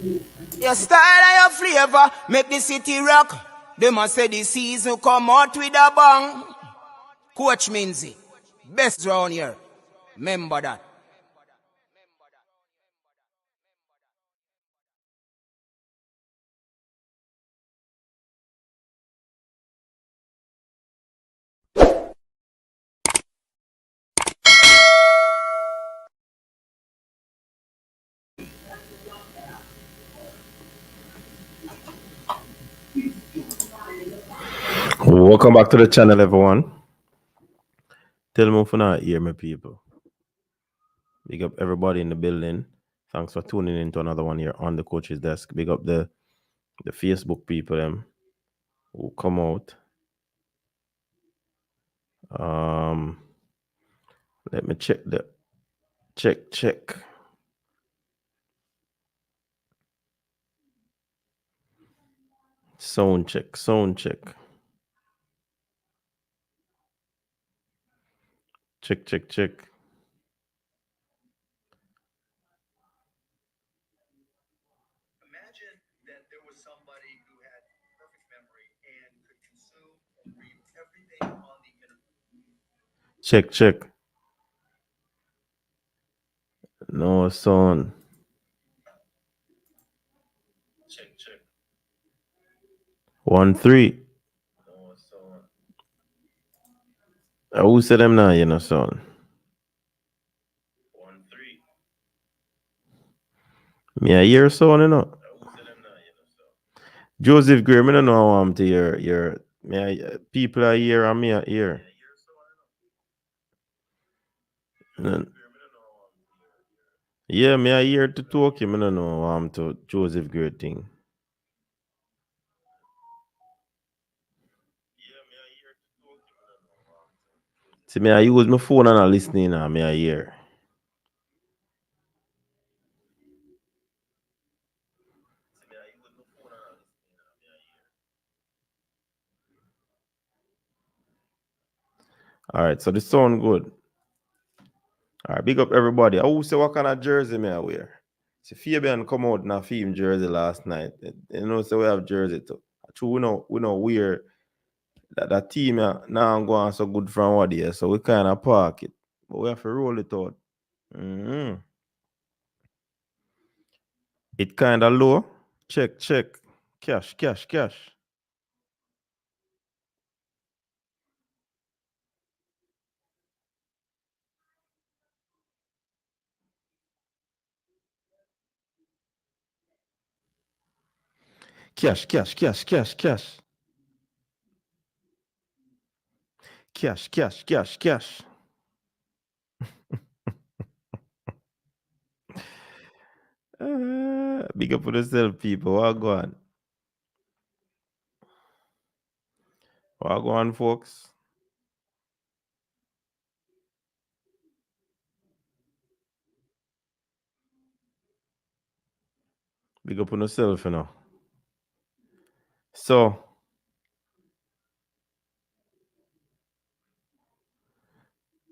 Your style and your flavor make the city rock. They must say the season come out with a bang. Coach Minzy, best round here. Remember that. Welcome back to the channel, everyone. Tell me if you not hear me, people. Big up everybody in the building. Thanks for tuning in to another one here on the coach's desk. Big up the Facebook people who come out. Let me check the check. Sound check. Check. Imagine that there was somebody who had perfect memory and could consume and read everything on the internet. Check. No sound. Check. 1-3. No sound. Who said them now, sound? 1-3. Me a hear sound, Who said them now, Joseph Gray, I don't know how I'm to hear. People are here and me are here. Yeah, me I hear to talk him. I don't know to Joseph Great thing. See, me I use my phone and I listening and me I hear. All right, so the sound good. All right, big up everybody. I will say what kind of jersey me I wear. See, Fabian come out in a theme jersey last night. So we have jersey too. True, we know wear that team now going so good from what year, so we kind of park it, but we have to roll it out. It kind of low. Check. Cash. Cash. Big up for yourself, people. What go on, folks? Big up on yourself, So,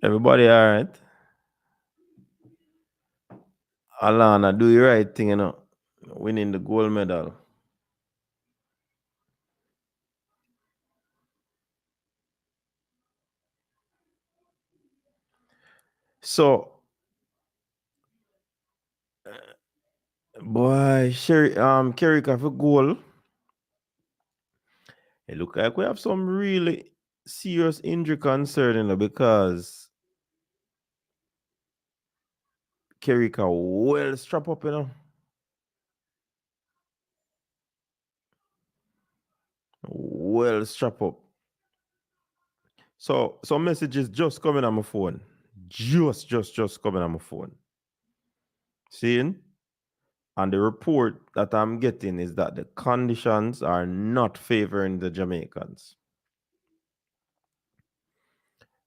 everybody all right? Alana, do your right thing, winning the gold medal. So, boy, Kerika for goal. It look like we have some really serious injury concern, because Kerika well strap up, Well strap up. So some messages just coming on my phone. Just coming on my phone. Seeing? And the report that I'm getting is that the conditions are not favoring the Jamaicans.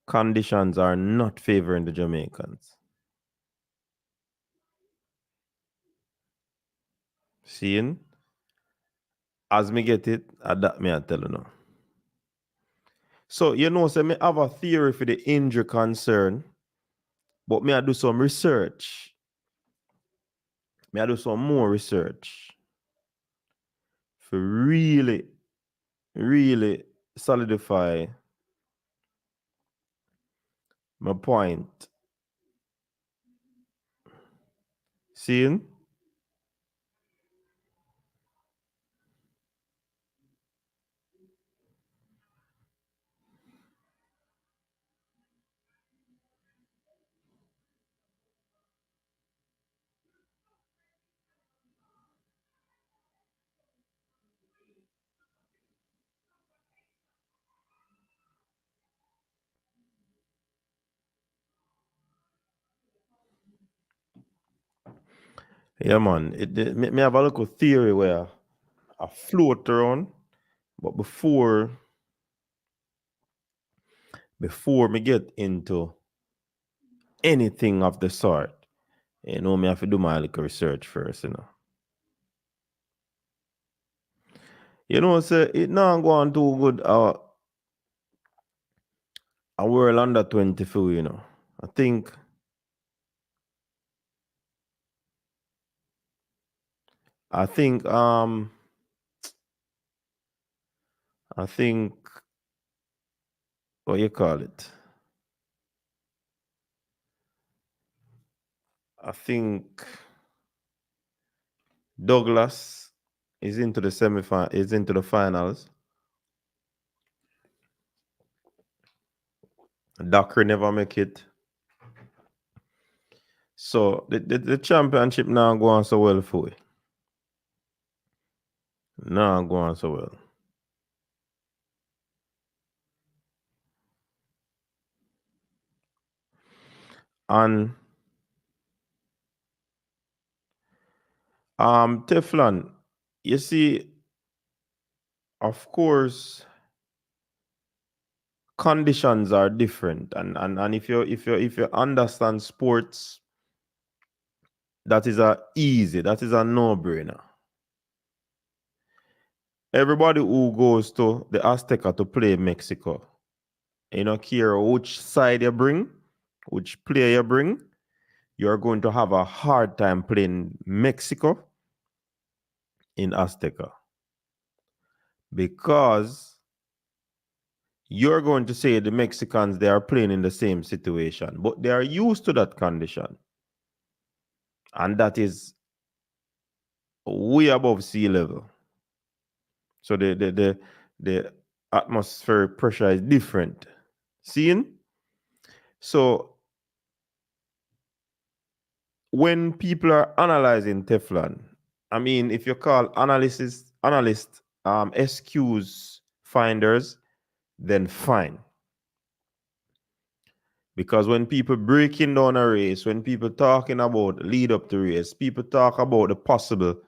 Conditions are not favoring the Jamaicans. Seeing? As me get it, that me I tell you now. So, say me have a theory for the injury concern, but me I do some research. Me I do some more research. for really, really solidify my point. Seeing? Yeah, man. Me have a little theory where I float around, but before me get into anything of the sort, me have to do my little research first, say it not going too good. A world under 24, I think I think what you call it? I think Douglas is into the is into the finals. Dakar never make it. So the championship now go on so well for you. Now go on so well. And Teflon, you see, of course, conditions are different. And if you understand sports, that is a no-brainer. Everybody who goes to the Azteca to play Mexico, you don't care which side you bring, which player you bring, you're going to have a hard time playing Mexico in Azteca. Because you're going to say the Mexicans, they are playing in the same situation, but they are used to that condition. And that is way above sea level. So the atmospheric pressure is different. Seeing? So when people are analyzing Teflon, I mean, if you call analysts excuse finders, then fine. Because when people breaking down a race, when people talking about lead up to race, people talk about the possible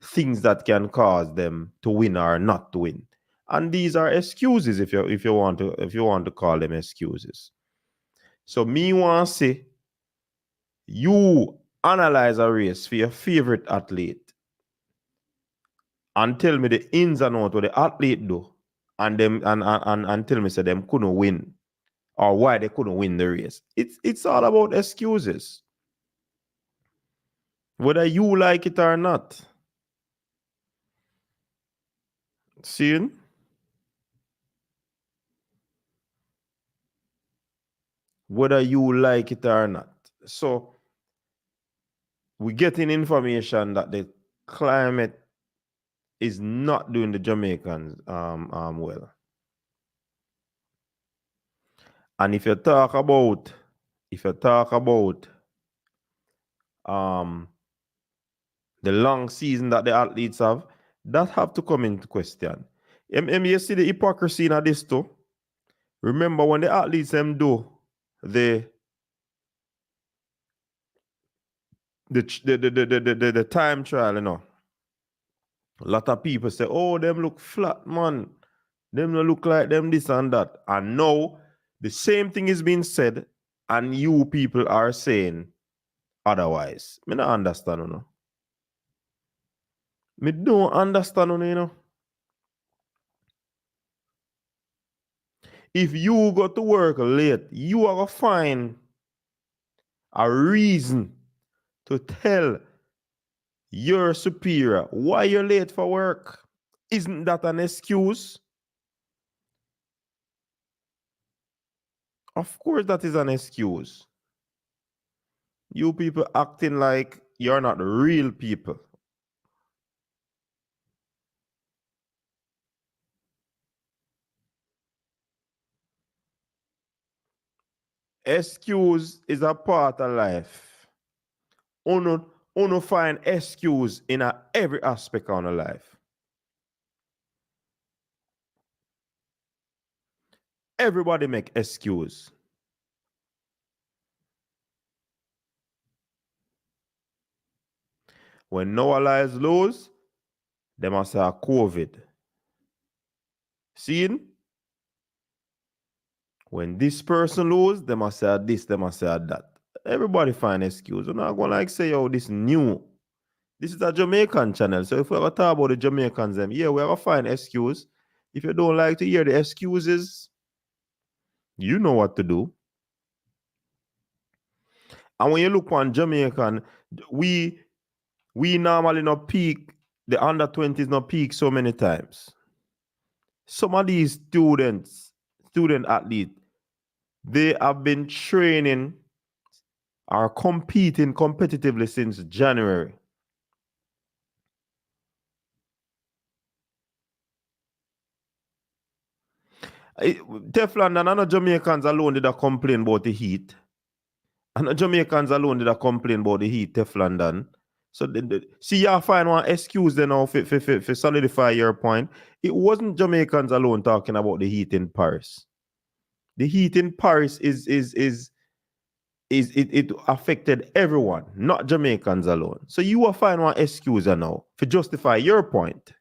things that can cause them to win or not to win. And these are excuses if you want to call them excuses. So me want to say you analyze a race for your favorite athlete and tell me the ins and outs what the athlete do and tell me say them couldn't win or why they couldn't win the race. It's all about excuses. Whether you like it or not. Seeing? Whether you like it or not. So we're getting information that the climate is not doing the Jamaicans well. And if you talk about the long season that the athletes have, that have to come into question. You see the hypocrisy in this too. Remember when the athletes do the time trial, a lot of people say, oh, them look flat, man. Them don't look like them this and that. And now the same thing is being said, and you people are saying otherwise. Me not understand, Me don't understand, If you go to work late, you are going to find a reason to tell your superior why you're late for work. Isn't that an excuse? Of course, that is an excuse. You people acting like you're not real people. Excuse is a part of life. Uno find excuse in every aspect of our life. Everybody make excuse. When Noah lies lose, they must say COVID. Seeing? When this person lose, they must say this, they must say that. Everybody find excuse. You're not going to like say, oh, this new. This is a Jamaican channel. So if we ever talk about the Jamaicans, yeah, we ever find excuse. If you don't like to hear the excuses, you know what to do. And when you look on Jamaican, we normally not peak, the under 20s not peak so many times. Some of these student athletes, they have been training or competing competitively since January. Teflon and not Jamaicans alone did complain about the heat. And not Jamaicans alone did complain about the heat, Teflon done. So see, you find one excuse then now for solidify your point. It wasn't Jamaicans alone talking about the heat in Paris. The heat in Paris it affected everyone, not Jamaicans alone. So you will find one excuse now to justify your point.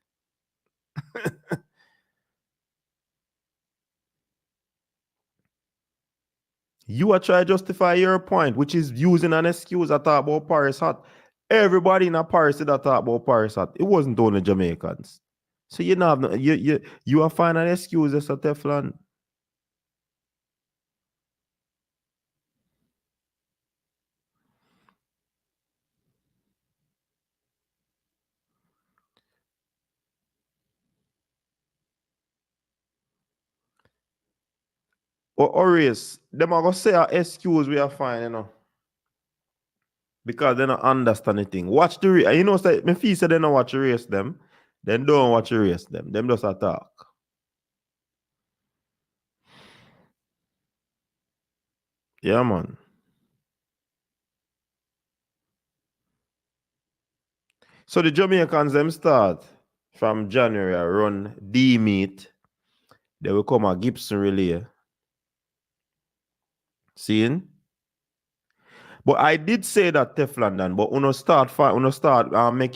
You are trying to justify your point, which is using an excuse to talk about Paris hot. Everybody in Paris did talk about Paris hot. It wasn't only Jamaicans. So you know, you are finding excuses at Teflon. Or race, them are gonna say an excuse we are fine, you know. Because they don't understand anything. Watch the race. You know, say me feel say they don't watch the race them. Then don't watch the race them. Them just attack. Yeah, man. So the Jamaicans them start from January run D meet. They will come a Gibson relay. Seeing? But I did say that Teflon then, but uno start make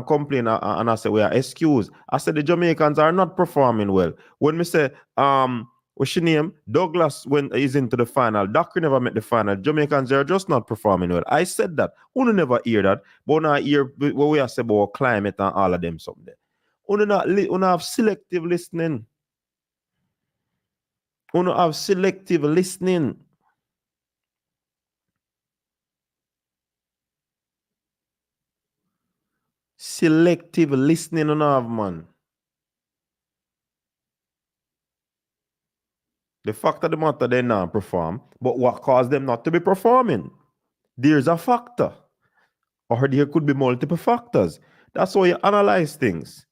complain and I say we are excuse. I said the Jamaicans are not performing well. When me say what's your name? Douglas when he's into the final. Doctor never met the final. Jamaicans are just not performing well. I said that. Uno never hear that. But now hear what we are say about climate and all of them someday. Uno have selective listening. Uno have selective listening. Selective listening on have, man. The fact of the matter, they not perform, but what caused them not to be performing? There's a factor, or there could be multiple factors. That's how you analyze things.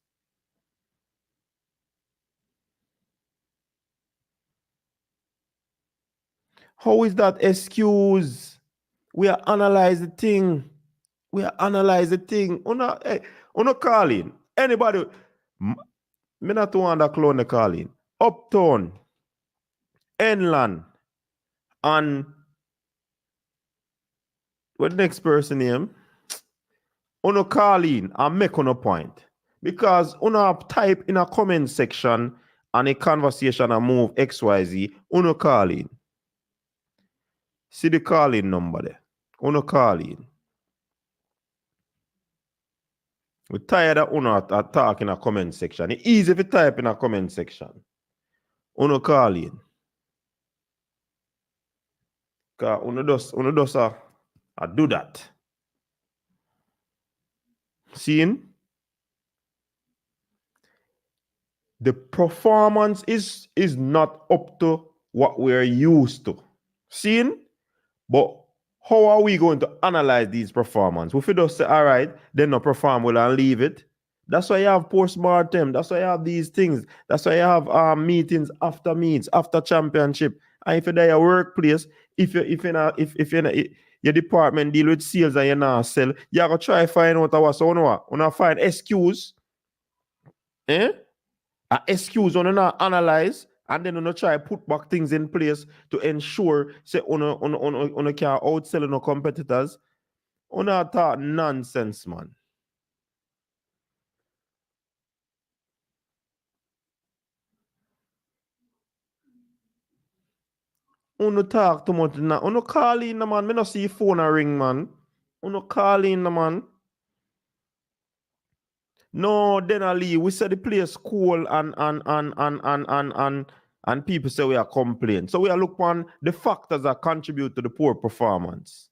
How is that excuse? We are analyze the thing. We are analyze the thing. Una calling anybody. Me not want to clone the calling. Uptown, Enland, and what the next person name? Uno call in and make on a point. Because uno type in a comment section and a conversation and move XYZ, uno call in. See the calling number there. Uno call in. We're tired of uno talk in a comment section. It's easy to type in a comment section. Uno call in. Because uno does do that. Seeing? the performance is not up to what we're used to seeing. But how are we going to analyze these performances? If we just say, all right, then not perform well and leave it. That's why you have post-mortem. That's why you have these things. That's why you have meetings, after championship. And if you're at your workplace, if your department deal with sales and you're not sell, you have to try find out what's on what. You know, find excuse. An excuse on not analyze and then on try put back things in place to ensure say on can outsell no competitors. On talk nonsense, man. Uno talk too much now. Uno call in, man. Me no see phone a ring, man. Uno call in, man. No, then Ali, we said the place cool and people say we are complaining. So we are look on the factors that contribute to the poor performance.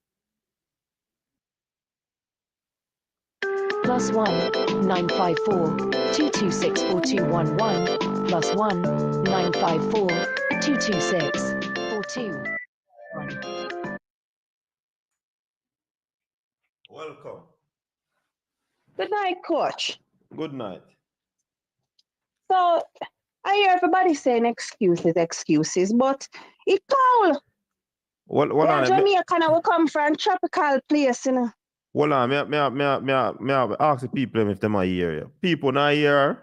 +1 954 226 4211 +1 954 226 4211. Welcome. Good night, Coach. Good night. So I hear everybody saying excuses, but it cold. Well, Yeah, Jamaica now we come from tropical place, you know. Hold on, me ask the people if they might hear you. People not here.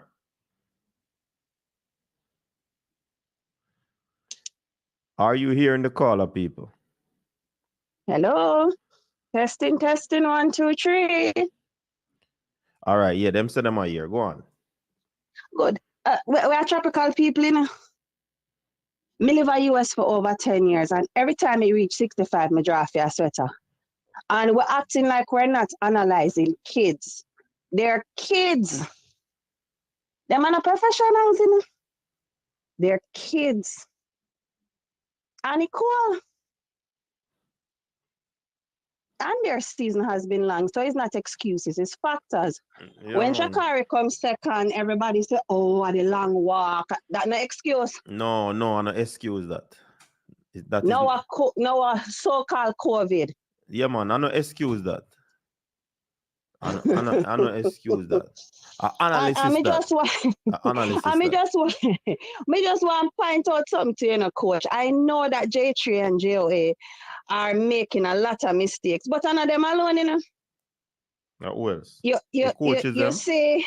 Are you hearing the caller, people? Hello. Testing, 1, 2, 3. All right, yeah, them say them are here. Go on. Good. We are tropical people, you know. Me live in US for over 10 years, and every time I reach 65, me draw for a sweater. And we're acting like we're not analyzing kids. They're kids. Them are not professionals, you know. They're kids. And it's cool. And their season has been long, so it's not excuses, it's factors. Yeah, when man. Shakari comes second, everybody say, oh, what a long walk. That's no excuse. No, I no excuse that. No a so-called COVID. Yeah, man, I no excuse that. I no excuse that. Analysis Me just want to point out something to you, know, Coach. I know that J3 and JOA are making a lot of mistakes, but none of them alone, you know. Who else? You see,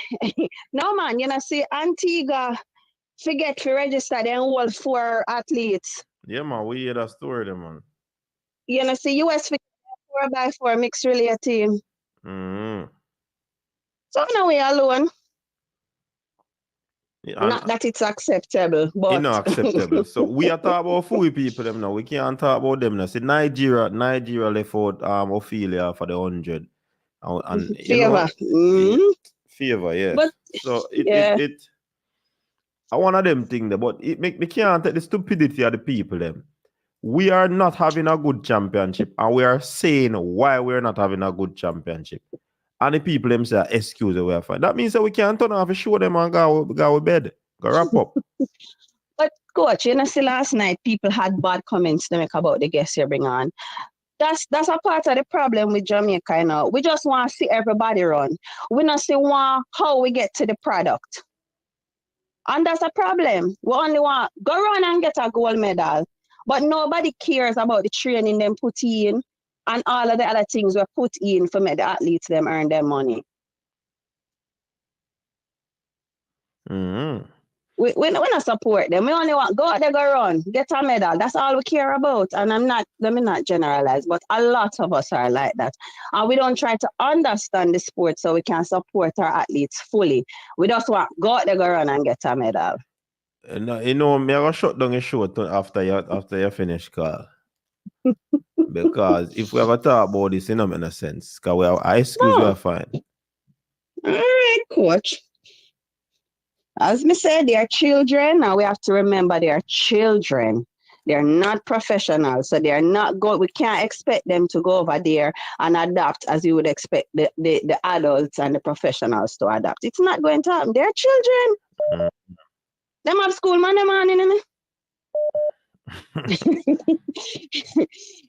no man, you know, see Antigua forget to register them all 4 athletes. Yeah, man, we hear that story, them, man. You know, see US forget 4x4 mixed relay team. Mm-hmm. So now we alone. Yeah, not that it's acceptable, but it's not acceptable. So we are talking about food people them now. We can't talk about them now. See Nigeria left out Ophelia for the 100. And favor. Favor, yes. But so it I one of them thing there, but it make me can't take the stupidity of the people them. We are not having a good championship, and we are saying why we're not having a good championship. And the people them say excuse the way I find. That means that we can't turn off and show them and go to bed. Go wrap up. But Coach, you know, see last night people had bad comments to make about the guests you bring on. That's a part of the problem with Jamaica, you know. We just want to see everybody run. We not see how we get to the product. And that's a problem. We only want go run and get a gold medal. But nobody cares about the training them put in and all of the other things we put in for make the athletes them earn their money. Mm-hmm. We not support them. We only want go out there, go run, get a medal. That's all we care about. And let me not generalize, but a lot of us are like that. And we don't try to understand the sport so we can support our athletes fully. We just want go out there, go run and get a medal. You know, me I gonna shut down the show after you finish, Carl. Because if we ever talk about this, it don't make no sense. Because we have excuse we are fine. All right, Coach. As me said, they are children, and we have to remember they are children. They're not professionals, so they're not good. We can't expect them to go over there and adapt as you would expect the adults and the professionals to adapt. It's not going to happen. They're children. Them have school Monday morning, innit?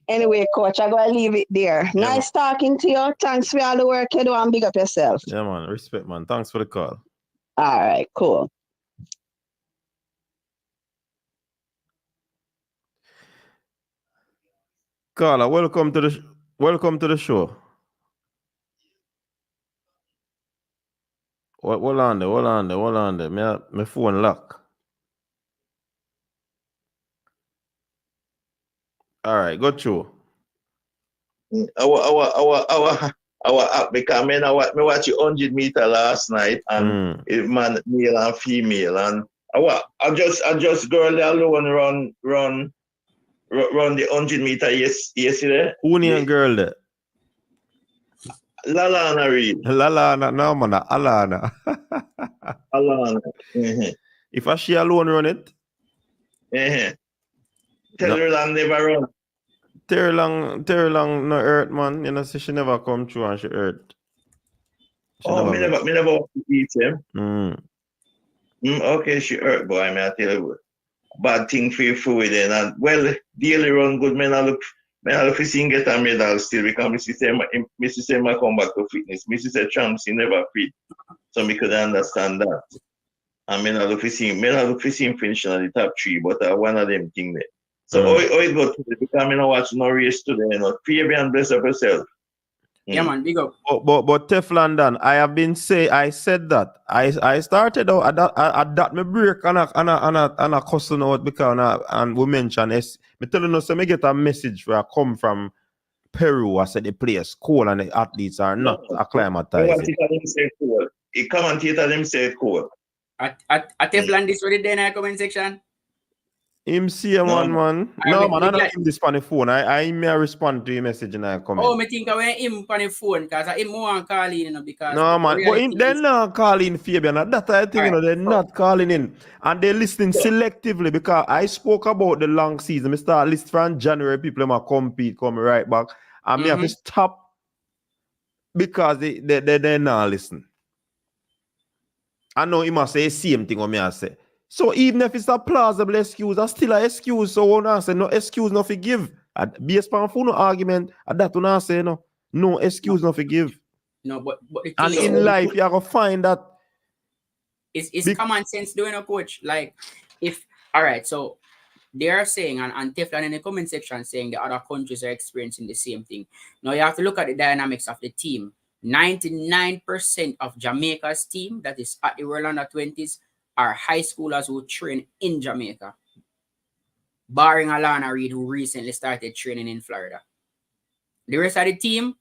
Anyway, coach, I'm gonna leave it there. Yeah, Nice talking to you. Thanks for all the work you do and big up yourself. Yeah, man. Respect, man. Thanks for the call. All right, cool. Carla, welcome to the show. Hold on there. My phone lock. All right, go through. Our app, because me watch 100 meter last night, and it man male and female, and I just girl alone run the 100 meter yesterday. Who name girl there? Alana Reid. Alana, no man, Alana. Alana. Mm-hmm. If she alone run it, Tell her that never run. Terry long no hurt, man. You know, so she never come through and she hurt. Me never want to beat him. Okay, she hurt, boy. I tell you, bad thing for you food then. And well, daily run good. Me not look for seeing get a medal still because Missy say my come back to fitness. Missy say champs he never fit, so me could understand that. And me not look for seeing finishing at the top 3, but one of them thing there. So how it go today? Because I don't watch no race today. You know, Fabian, bless up yourself. Yeah, man, big up. But Teflon Dan, I said that. I started out at that me break and a cussing out because and we mentioned me telling us me get a message where I come from Peru. I said the place cool and the athletes are not acclimatized. He commentator them say cool. At Teflon this already there in the comment section. Him see a man. No, man, I don't him this on the phone. I may respond to your message and I comment. Oh, me think I went him on the phone because I more call in, you know, because no man, but they're not calling Fabian. That I think, you know, they're not calling in. And they're listening selectively because I spoke about the long season. I start list from January, people might compete, come right back. And me have to stop because they're not listening. I know he must say the same thing what me I say. So even if it's a plausible excuse, that's still an excuse. So when I say no excuse, no forgive. Based on no argument, that when I say no excuse, no forgive. No, but and in life, you have to find that. It's common sense doing a coach. Like, all right, so they are saying, and Teflon in the comment section saying the other countries are experiencing the same thing. Now you have to look at the dynamics of the team. 99% of Jamaica's team that is at the World Under-20s are high schoolers who train in Jamaica, barring Alana Reid, who recently started training in Florida. The rest of the team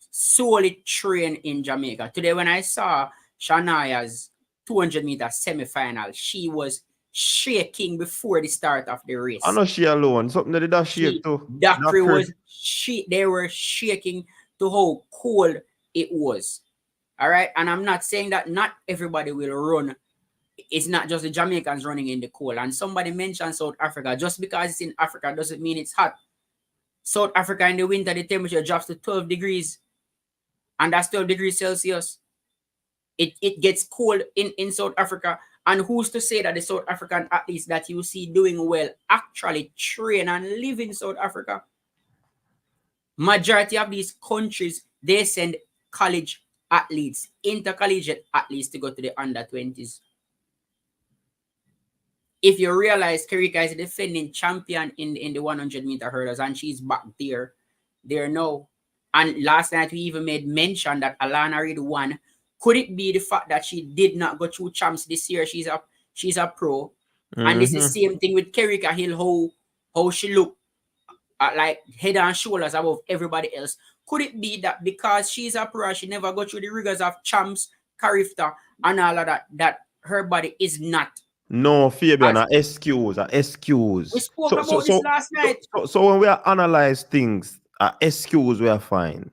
solely train in Jamaica. Today, when I saw Shania's 200-meter semi-final, she was shaking before the start of the race. I know she alone. Something that did shake too. They were shaking to how cold it was. All right, and I'm not saying that not everybody will run. It's not just the Jamaicans running in the cold. And somebody mentioned South Africa. Just because it's in Africa doesn't mean it's hot. South Africa in the winter, the temperature drops to 12 degrees. And that's 12 degrees Celsius. It gets cold in South Africa. And who's to say that the South African athletes that you see doing well actually train and live in South Africa? Majority of these countries, they send college athletes, intercollegiate athletes to go to the under-20s. If you realize Kerika is a defending champion in the 100-meter hurdles and she's back there now. And last night we even made mention that Alana Reid won. Could it be the fact that she did not go through champs this year? She's a pro. And this is the same thing with Kerika Hill, how she looked like head and shoulders above everybody else. Could it be that because she's a pro, she never go through the rigors of champs, Carifta, and all of that her body is not? No, Fabian, an excuse. We spoke about this last night. So when we analyze things, an excuse we are fine.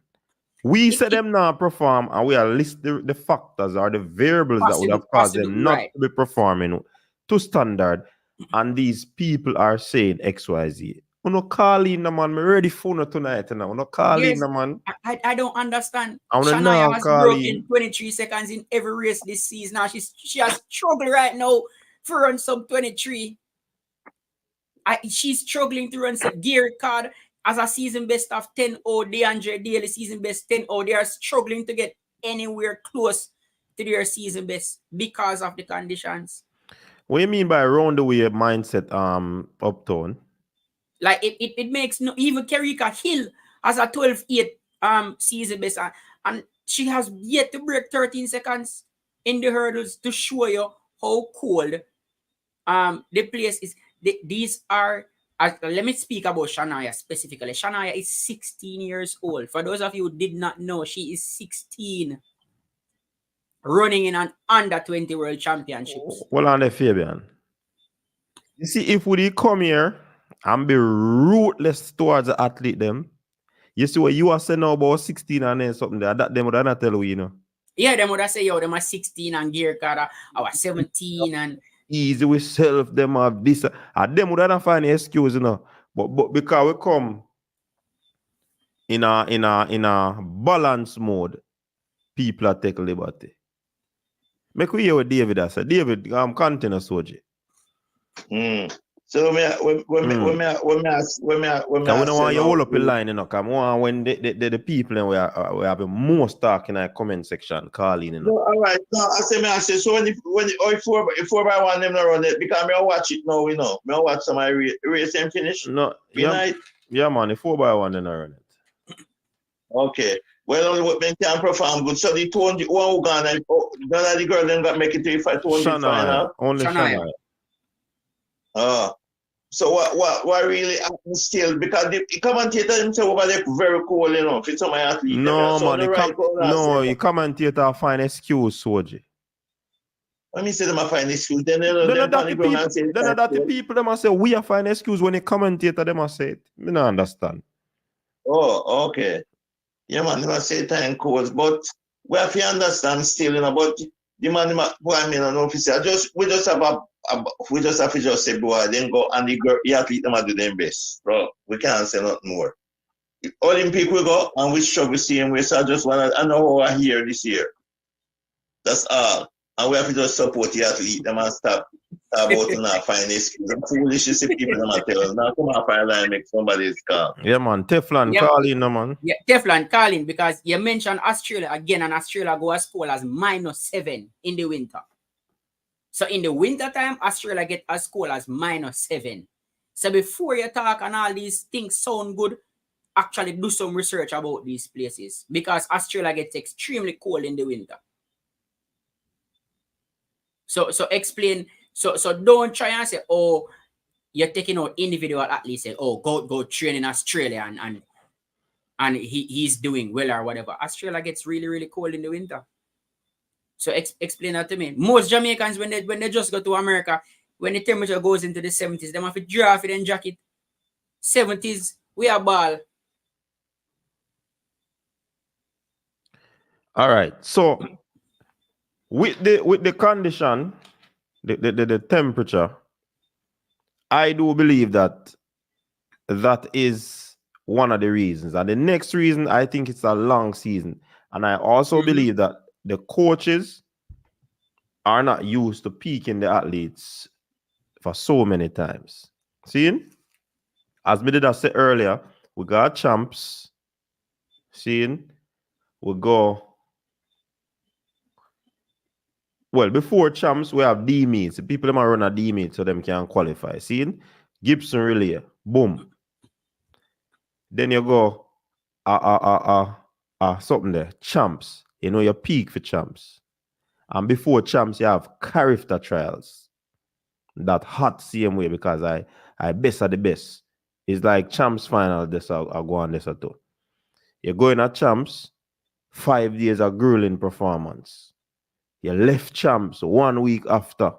We say them now perform and we are list the factors or the variables that would have caused them not to be performing to standard. And these people are saying XYZ. You know, call in the man. I'm ready for no tonight. You know, call in the man. I don't understand. Shania has broken 23 seconds in every race this season. Now she has struggled right now for run sub 23. She's struggling to run set. Gear card as a season best of 10-0. DeAndre Daly season best 10-0. They are struggling to get anywhere close to their season best because of the conditions. What do you mean by round the way mindset, Uptown? Like it makes no, even Kerika Hill has a 12-8 season best, and she has yet to break 13 seconds in the hurdles to show you how cold the place is. These are let me speak about Shania specifically. Shania is 16 years old. For those of you who did not know, she is 16, running in an under 20 world championships. Well, on the Fabian. You see, if we come here and be ruthless towards the athlete them, you see what you are saying now about 16 and then something there, that them would not tell you, you know. Yeah, them would have say, yo, them are 16 and gear card our 17 and easy with self, them have this, and them would not find an excuse, you know. But because we come in a balance mode, people are taking liberty. Make we hear what David has said. David, continue, Soji. So when me ask, We don't want you hold up a line, you know, because when the people we have the most talk in our comment section calling, you know. No, all right. No, I say, so when 4x1 them not run it, because I watch it now, you know. I watch some race and finish. No, yeah, man, the 4x1 they not run it. Okay. Well, only what men can perform good. So the 200 one who gone and none of the girls then got make it to the 200 final. Only Shania. So what really happens still, because the commentator himself over there very cool, you know, for some athlete. No, so man, the commentator find excuse, Soji. When me say them find excuse, then the people them say we are find excuse when the commentator them say it. Me not understand. Oh, okay. Yeah, man, they must say time codes, but we have to understand still, you know, but the man, boy, I mean, I don't know if it's we just have to just say, boy, then go and the athlete them do their best, bro. We can't say nothing more. Olympic we go and we struggle same way, so I know how I hear this year. That's all. And we have to just support the athlete them and stop about to not find excuse. I'm foolish to see people them and tell us, now come on, fire line, make somebody's calm. Yeah, man, Teflon calling, no, man. Yeah, Teflon calling, because you mentioned Australia again, and Australia go as score as -7 in the winter. So in the winter time, Australia get a score as -7. So before you talk and all these things sound good, actually do some research about these places, because Australia gets extremely cold in the winter. So explain. So don't try and say, oh, you're taking out individual athletes, say, oh, go train in Australia and he's doing well or whatever. Australia gets really, really cold in the winter. So explain that to me. Most Jamaicans, when they just go to America, when the temperature goes into the 70s, they have to draft it and jacket. 70s, we are ball. All right. So with the condition, the temperature, I do believe that is one of the reasons. And the next reason, I think it's a long season. And I also believe that the coaches are not used to peaking the athletes for so many times. Seeing? As me did I say earlier, we got champs. Seeing? We go. Well, before champs, we have D meets. People that run a D meet so them can qualify. Seeing? Gibson relay. Boom. Then you go something there. Champs. You know your peak for champs. And before champs, you have character trials. That hot same way, because I best of the best. It's like champs final, this I'll go on this or two. You're going at champs, 5 days of grueling performance. You left champs 1 week after.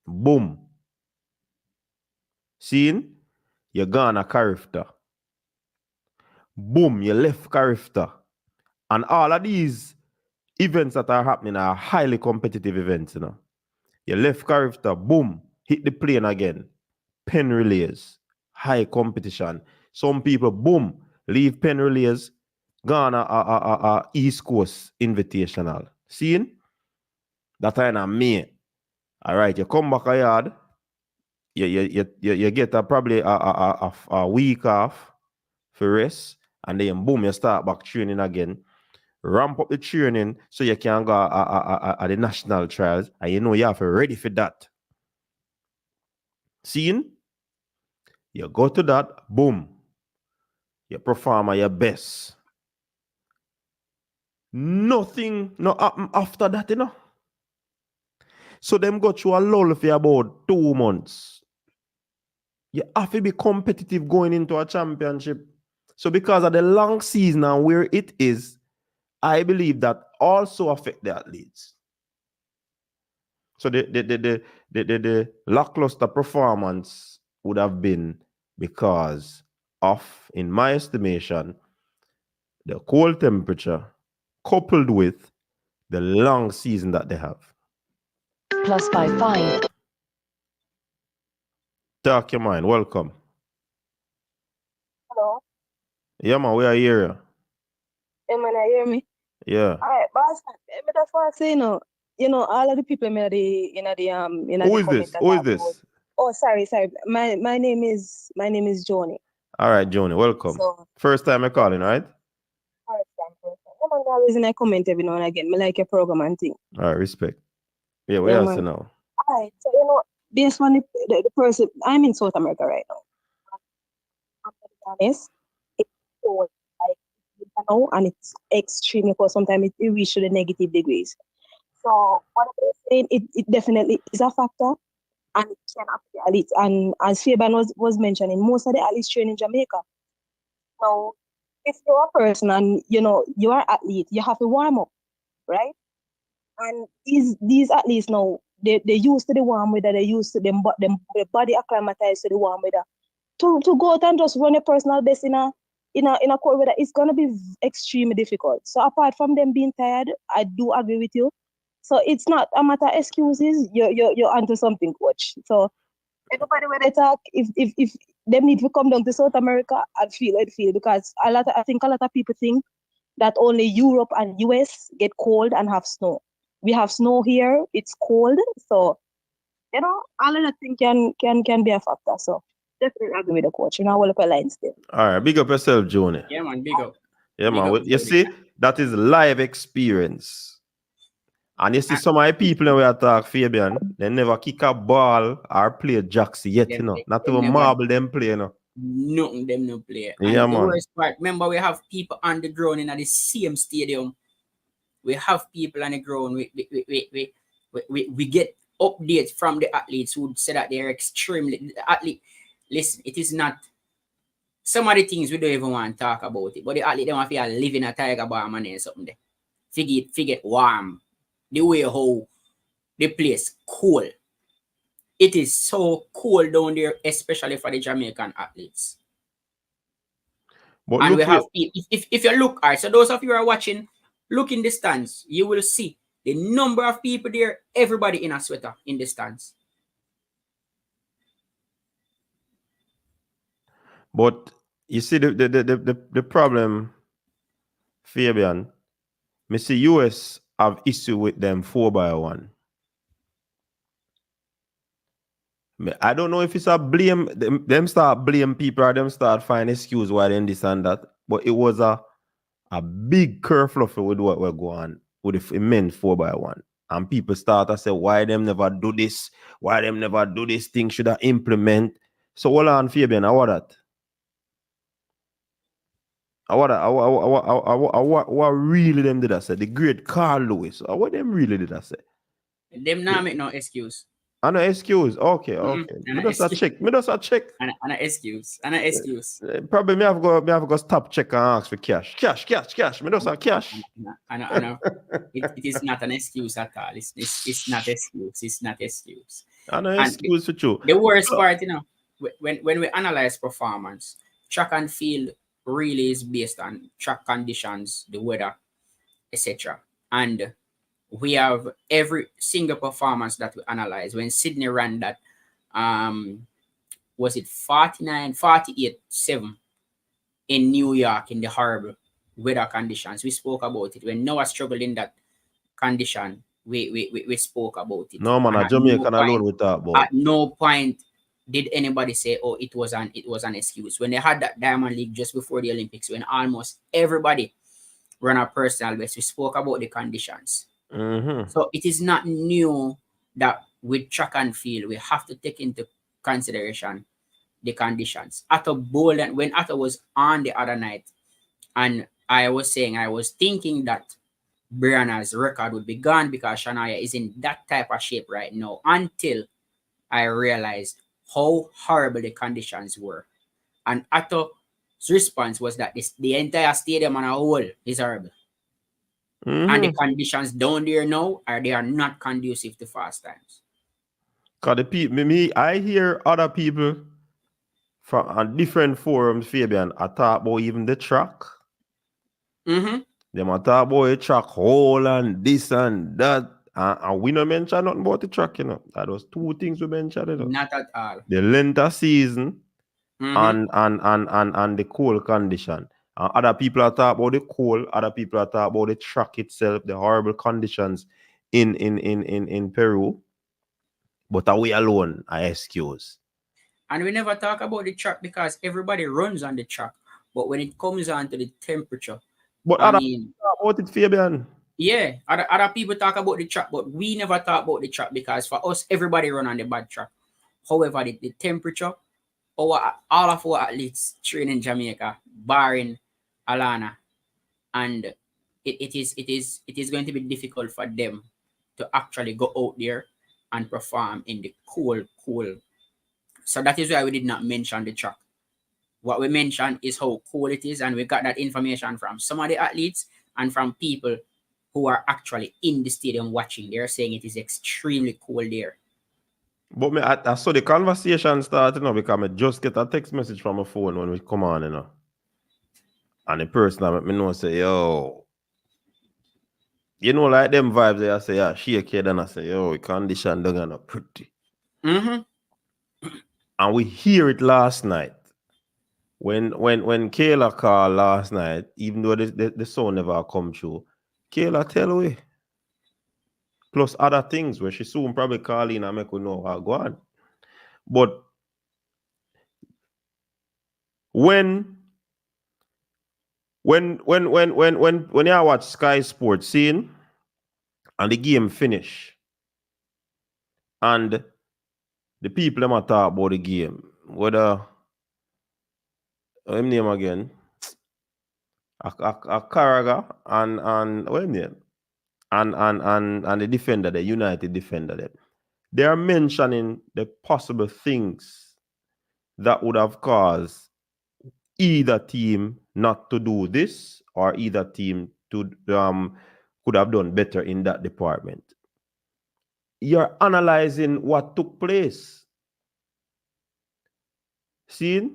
Boom. Seeing? You're gone a character. Boom, you left character. And all of these events that are happening are highly competitive events, you know. You left character, boom, hit the plane again. Pen relays, high competition. Some people, boom, leave pen relays, gone a East Coast Invitational. Seeing? That time in May. All right, you come back a yard. You get probably a week off for rest, and then boom, you start back training again. Ramp up the training so you can go at the national trials, and you know you have to ready for that. Seeing? You go to that, boom. You perform at your best. Nothing no happen after that, you know. So them go through a lull for about 2 months. You have to be competitive going into a championship. So because of the long season and where it is, I believe that also affect the athletes. So the lackluster performance would have been because of, in my estimation, the cold temperature coupled with the long season that they have. +55. Talk your mind. Welcome. Hello. Yeah, man, we are here. Yeah, man, I hear me. Yeah. All right, boss. That's what I say. All of the people in the Who is this? Who is this? Oh, sorry. My name is Joni. All right, Joni, welcome. So First time you're calling, right? all right, thank you. Yeah, man, the reason I comment every now and again, I like your program and thing. All right, respect. Yeah, we Yeah, are man. now. All right, so based on the person, I'm in South America right now. I'm gonna be honest, it's cold, like and it's extremely cold. Sometimes it reaches to the negative degrees. So what I'm saying, it definitely is a factor, and it can affect the athletes. And as Fabian was mentioning, most of the athletes train in Jamaica. Now, if you're a person and you're an athlete, you have to warm up, right? And these athletes now, they used to the warm weather, they used to them their body acclimatized to the warm weather. To go out and just run a personal best in a cold weather, it's gonna be extremely difficult. So apart from them being tired, I do agree with you. So it's not a matter of excuses. You're onto something, coach. So everybody when they talk, if they need to come down to South America, I'd feel because I think a lot of people think that only Europe and US get cold and have snow. We have snow here, it's cold, so all of that thing can be a factor. So definitely agree with the coach. All of our lines there. All right, big up yourself, Joni. Yeah, man, big up. Yeah, Big man. up, You Joni. see, that is live experience. And you see some of the people when we talk Fabian, they never kick a ball or play jacks yet, Not even marble them play, Nothing them no play. Yeah, And the man. worst part, remember we have people on the ground in the same stadium. We have people on the ground. We get updates from the athletes who say that they're extremely athlete. Listen, it is not some of the things we don't even want to talk about it. But the athlete they want to live in a tiger barn and something there. Figure warm. The way how the place cool. It is so cold down there, especially for the Jamaican athletes. But And look we here. have if you look, all right, so those of you who are watching, look in the stands, you will see the number of people there, everybody in a sweater in the stands. But you see the problem, Fabian, me see US have issue with them 4x1. I don't know if it's a blame, them start blame people or them start find excuse why they this and that. But it was a big kerfluffle with what we're going with the men 4x1. And people start to say, why them never do this? Why them never do this thing? Should I implement? So hold on, Fabian, how that? What really them did I say? The great Carl Lewis. What them really did I say? Them not make no excuse. No excuse. Okay. Me just a check. And an excuse. And an excuse. Probably me have go stop check and ask for cash. Cash. Me just a cash. I know. It is not an excuse at all. It's not excuse. It's not excuse. No excuse for you. The worst part, when we analyze performance, track and field really is based on track conditions, the weather, etc. And we have every single performance that we analyze. When Sydney ran that, was it 48-7 in New York in the horrible weather conditions. We spoke about it. When Noah struggled in that condition, we spoke about it. No man, And a Jamaican alone we talk about. at no point did anybody say, "Oh, it was an excuse." When they had that Diamond League just before the Olympics, when almost everybody ran a personal best, we spoke about the conditions. So it is not new that with track and field we have to take into consideration the conditions. Atto Boland, when Atto was on the other night, and I was thinking that Brianna's record would be gone because Shania is in that type of shape right now, until I realized how horrible the conditions were. And Atto's response was that the entire stadium on a whole is horrible. And the conditions down there now they are not conducive to fast times. Cause the people, I hear other people from on different forums, Fabian, I talk about even the track. Them I talk about the track hole and this and that. And we don't mention nothing about the track, you know. That was two things we mentioned, you know. Not at all. The length of season and the cold condition. Other people are talking about the cold, other people are talking about the track itself, the horrible conditions in Peru. But are we alone? I excuse. And we never talk about the track because everybody runs on the track. But when it comes on to the temperature, but I mean, talk about it, Fabian. Yeah, other people talk about the track, but we never talk about the track because for us, everybody run on the bad track. However, the temperature, all of our athletes train in Jamaica, barring Alana, and it is going to be difficult for them to actually go out there and perform in the cool. So that is why we did not mention the track. What we mentioned is how cool it is, and we got that information from some of the athletes and from people who are actually in the stadium watching. They're saying it is extremely cold there. But I saw the conversation start, you know, because I just get a text message from my phone when we come on, you know. And the person that me know say, yo, you know, like them vibes there, I say, yeah, shake head, and I say, yo, condition don't gonna pretty. And we hear it last night. When Kayla called last night, even though the sound never come through, Kayla tell we. Plus other things where she soon probably call in and make we know how go on. But when you watch Sky Sports scene and the game finish and the people them talk about the game, whether him name again, a Carragher and what him name? And the defender, the United defender, them. They are mentioning the possible things that would have caused either team not to do this or either team to could have done better in that department. You're analyzing what took place. See?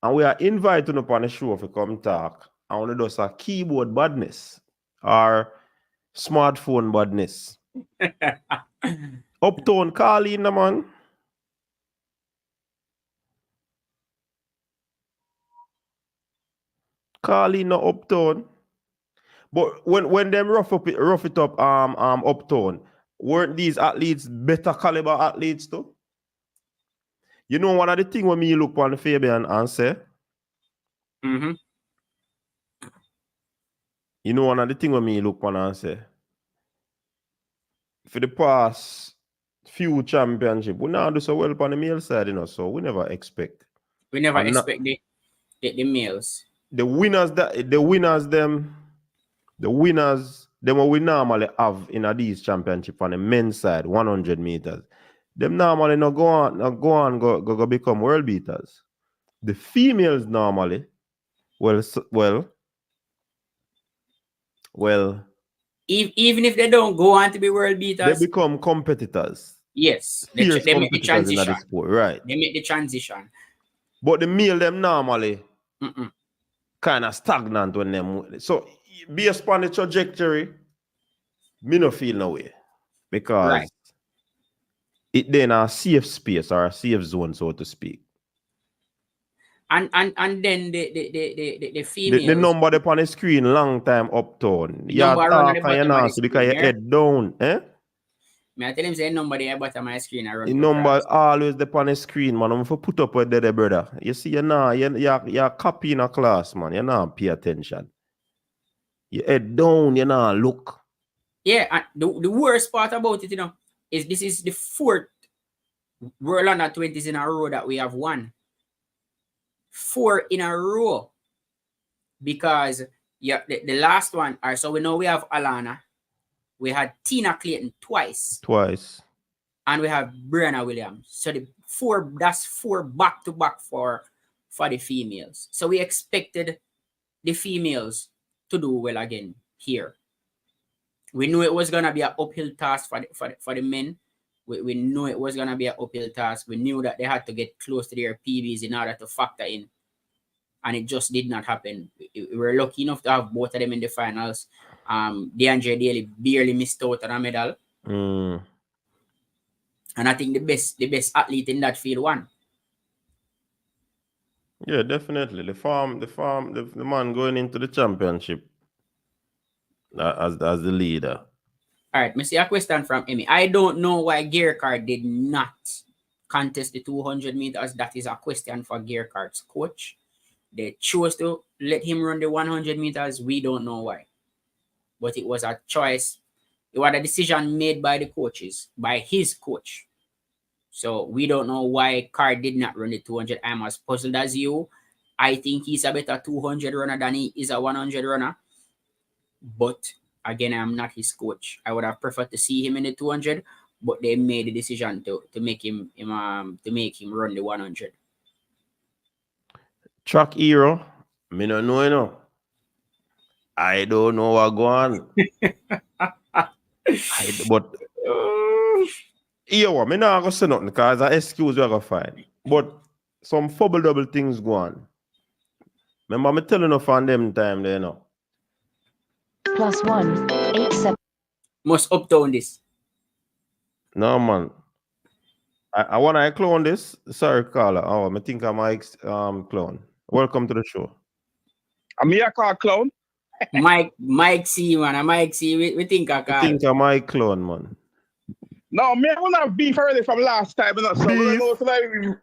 And we are inviting upon the show to come talk. And one of those are keyboard badness or smartphone badness. Uptown, call in, man. Call in no Uptown. But when them rough it up Uptown, weren't these athletes better caliber athletes too? You know one of the things when me look on Fabian and say, you know one of the things when me look on and say, for the past few championship, we now do so well on the male side, you know, so we never expect. We never expect the males. The winners them what we normally have in these championship on the men's side, 100 meters. Them normally not go become world beaters. The females normally, well, even if they don't go on to be world beaters, they become competitors. Yes, they make the transition. Sport, right? They make the transition. But the male them normally kind of stagnant when them. So based upon the trajectory, me no feel no way because it then a safe space or a safe zone, so to speak. And then the females. The number up on the screen long time uptown. You Number run at talk the and you bottom of the nasty because screen, your yeah? head down. Eh? May I tell him say number there bottom of my screen I run The for number France. always up on the screen, man. I'm for put up with the brother. You see, you're copying a class, man. You not pay attention. Your head down, you not look. Yeah, and the worst part about it, is this is the 4th World Under 20s in a row that we have won. 4 in a row. Because the last one, all right, so we know we have Alana. We had Tina Clayton twice. And we have Brianna Williams. So that's 4 back-to-back for the females. So we expected the females to do well again here. We knew it was gonna be an uphill task for the men. We knew it was gonna be an uphill task. We knew that they had to get close to their PBs in order to factor in. And it just did not happen. We were lucky enough to have both of them in the finals. DeAndre Daly barely missed out on a medal. Mm. And I think the best athlete in that field won. Yeah, definitely. The man going into the championship as the leader. All right, I see a question from Emmy. I don't know why Gearcard did not contest the 200 meters. That is a question for Gearcard's coach. They chose to let him run the 100 meters. We don't know why. But it was a choice. It was a decision made by the coaches, by his coach. So we don't know why Card did not run the 200. I'm as puzzled as you. I think he's a better 200 runner than he is a 100 runner. But again, I'm not his coach. I would have preferred to see him in the 200, but they made the decision to make him run the 100. Track hero, me no know, you know. I don't know what go on. But me not gonna say nothing because I excuse we gonna find. But some fubble double things go on. Remember me telling you on them time there, you know. +1 87. Must uptown this. No man. I wanna clone this. Sorry, caller. Oh, I think I might clone. Welcome to the show. I'm here call clown. Mike C, man. Mike C, we think I I call. think I might clone, man. No, me, I want to have beef already from last time. You know, so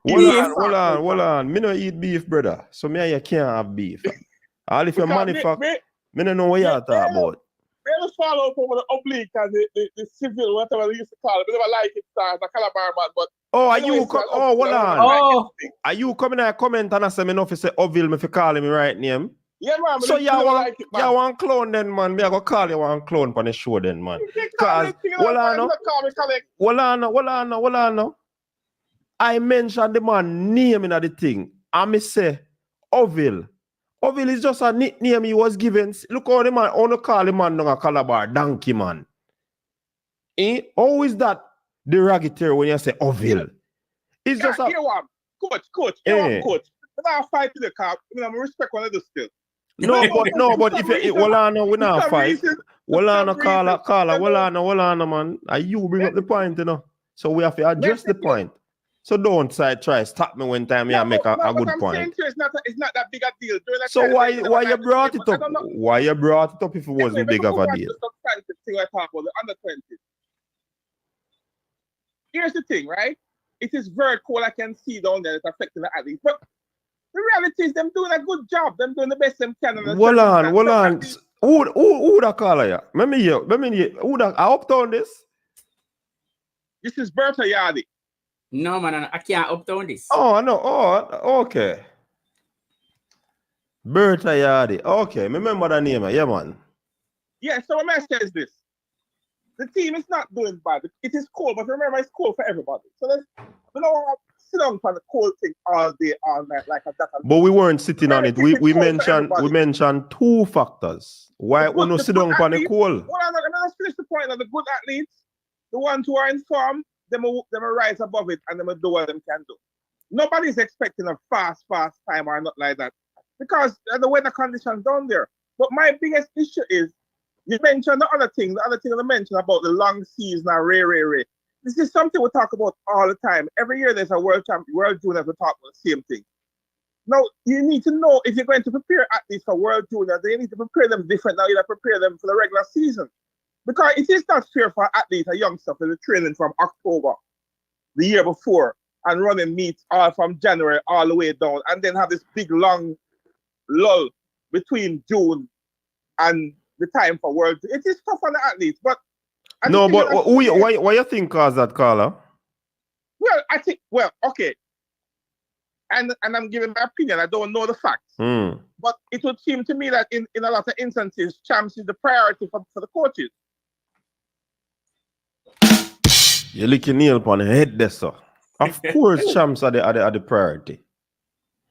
Beef? Hold on. Me no eat beef, brother. So me and you can't have beef. All if you manufacture, me no know what you talk about. Me just follow up over the oblique and the civil, whatever they used to call it. I never like it, the Calabar man, but hold on. Are you coming and comment and I say me no fi say Oville me fi call me right name? Yeah, man. So you want clone then, man? Me I go call you one clone on the show then, man. Cause hold on. I mentioned the man name in the thing. And me say Oville. Oville is just a nickname he was given. Look how the man only call the man a Calabar donkey man. How is that derogatory when you say Oville? It's just a coach. Coach. I fight to the cop. I respect one of the still. No, but if you we not fight. Caller, man. You bring up the point, you know. So we have to address the point. So don't try stop me when time you make a good point. It's not that big a deal. So why you brought it up? Why you brought it up if it wasn't big of a deal? Here's the thing, right? It is very cool. I can see down there it's affecting the athletes, but the reality is them doing a good job. Them doing the best them can. Hold on. Who that caller ya? Let me hear. Who that? I uptown this? This is Bertha Yardi. No, man, I can't uptown this. Oh, no. Oh, okay. Bertha Yardi. Okay, remember that name. Yeah, man. Yeah, so what I say is this. The team is not doing bad. It is cool, but remember, it's cool for everybody. So we don't want to sit down for the cool thing all day, all night, like a that. But we weren't sitting on it. We mentioned 2 factors. Why we not sit down for the cool? Well, I'm going to finish the point of the good athletes, the ones who are informed, them will rise above it and them will do what them can do. Nobody's expecting a fast time or not like that because the weather conditions down there. But my biggest issue is you mentioned the other thing I mentioned about the long season and Ray. This is something we talk about all the time. Every year there's a world juniors, we talk about the same thing. Now, you need to know if you're going to prepare athletes for World Juniors, then you need to prepare them different now. You have to prepare them for the regular season. Because it is not fair for athletes or youngsters to be training from October the year before and running meets all from January all the way down and then have this big long lull between June and the time for World. It is tough on the athletes, but no, but why you think caused that, Carla? Well, I think okay. And I'm giving my opinion. I don't know the facts. But it would seem to me that in a lot of instances, champs is the priority for the coaches. You're licking nail upon the head there, sir. Of course, champs are the priority.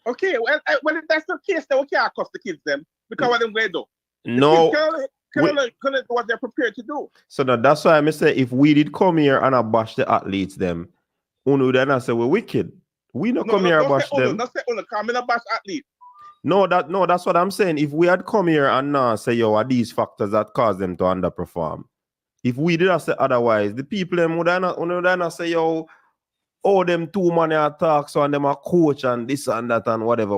Okay, well, if that's the case, then we can't cost the kids them because what them going to do? No. Couldn't do what they're prepared to do. So that's why I say if we did come here and I bash the athletes them, Uno then I say we're wicked. We not come here and bash them. Don't say Uno, come in and bash athletes. No, that's what I'm saying. If we had come here and now say, yo, are these factors that cause them to underperform? If we did say otherwise, the people them would not say, yo, oh, them too many attacks so and them a coach and this and that and whatever.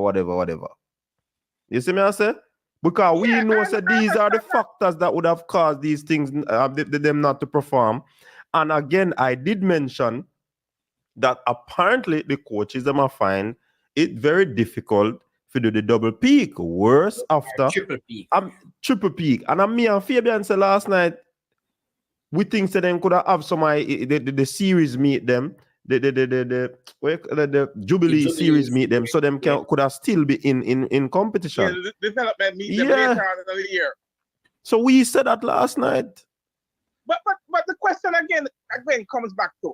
You see me I say? Because we know that these are the factors that would have caused these things, them not to perform. And again, I did mention that apparently the coaches them are find it very difficult to do the double peak. Worse after triple peak. And me and Fabian said last night, we think that them could have some the series meet them, the Jubilee series meet them, so them could have still be in competition. Yeah, the development meet them later on in the year. So we said that last night. But the question again comes back to,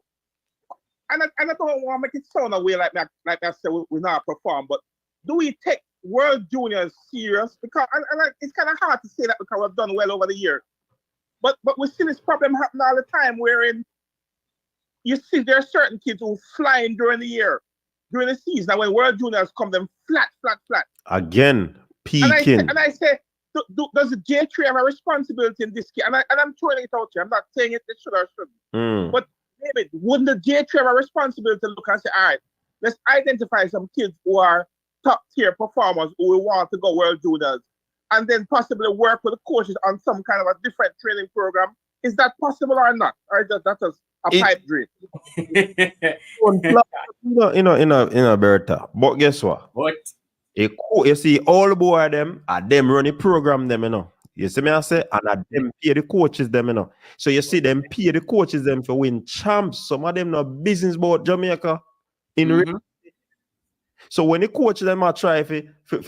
and I don't want to make it sound away like I said we not perform, but do we take World Juniors serious? Because and it's kind of hard to say that because we've done well over the years. But we see this problem happen all the time, wherein you see there are certain kids who flying during the year, during the season, and when World Juniors come, them flat. Again, peaking. And I say, does the J3 have a responsibility in this case? And I'm throwing it out here. I'm not saying it should or shouldn't. But maybe wouldn't the J3 have a responsibility to look and say, all right, let's identify some kids who are top tier performers who will want to go World Juniors, and then possibly work with the coaches on some kind of a different training program. Is that possible or not? Or is that just a pipe dream? in Bertha. But guess what? What? You see, all boy them run the program them, you know. You see me I say, and them pay the coaches them, you know. So you see them pay the coaches them for win champs. Some of them no business about Jamaica So when the coach them are try for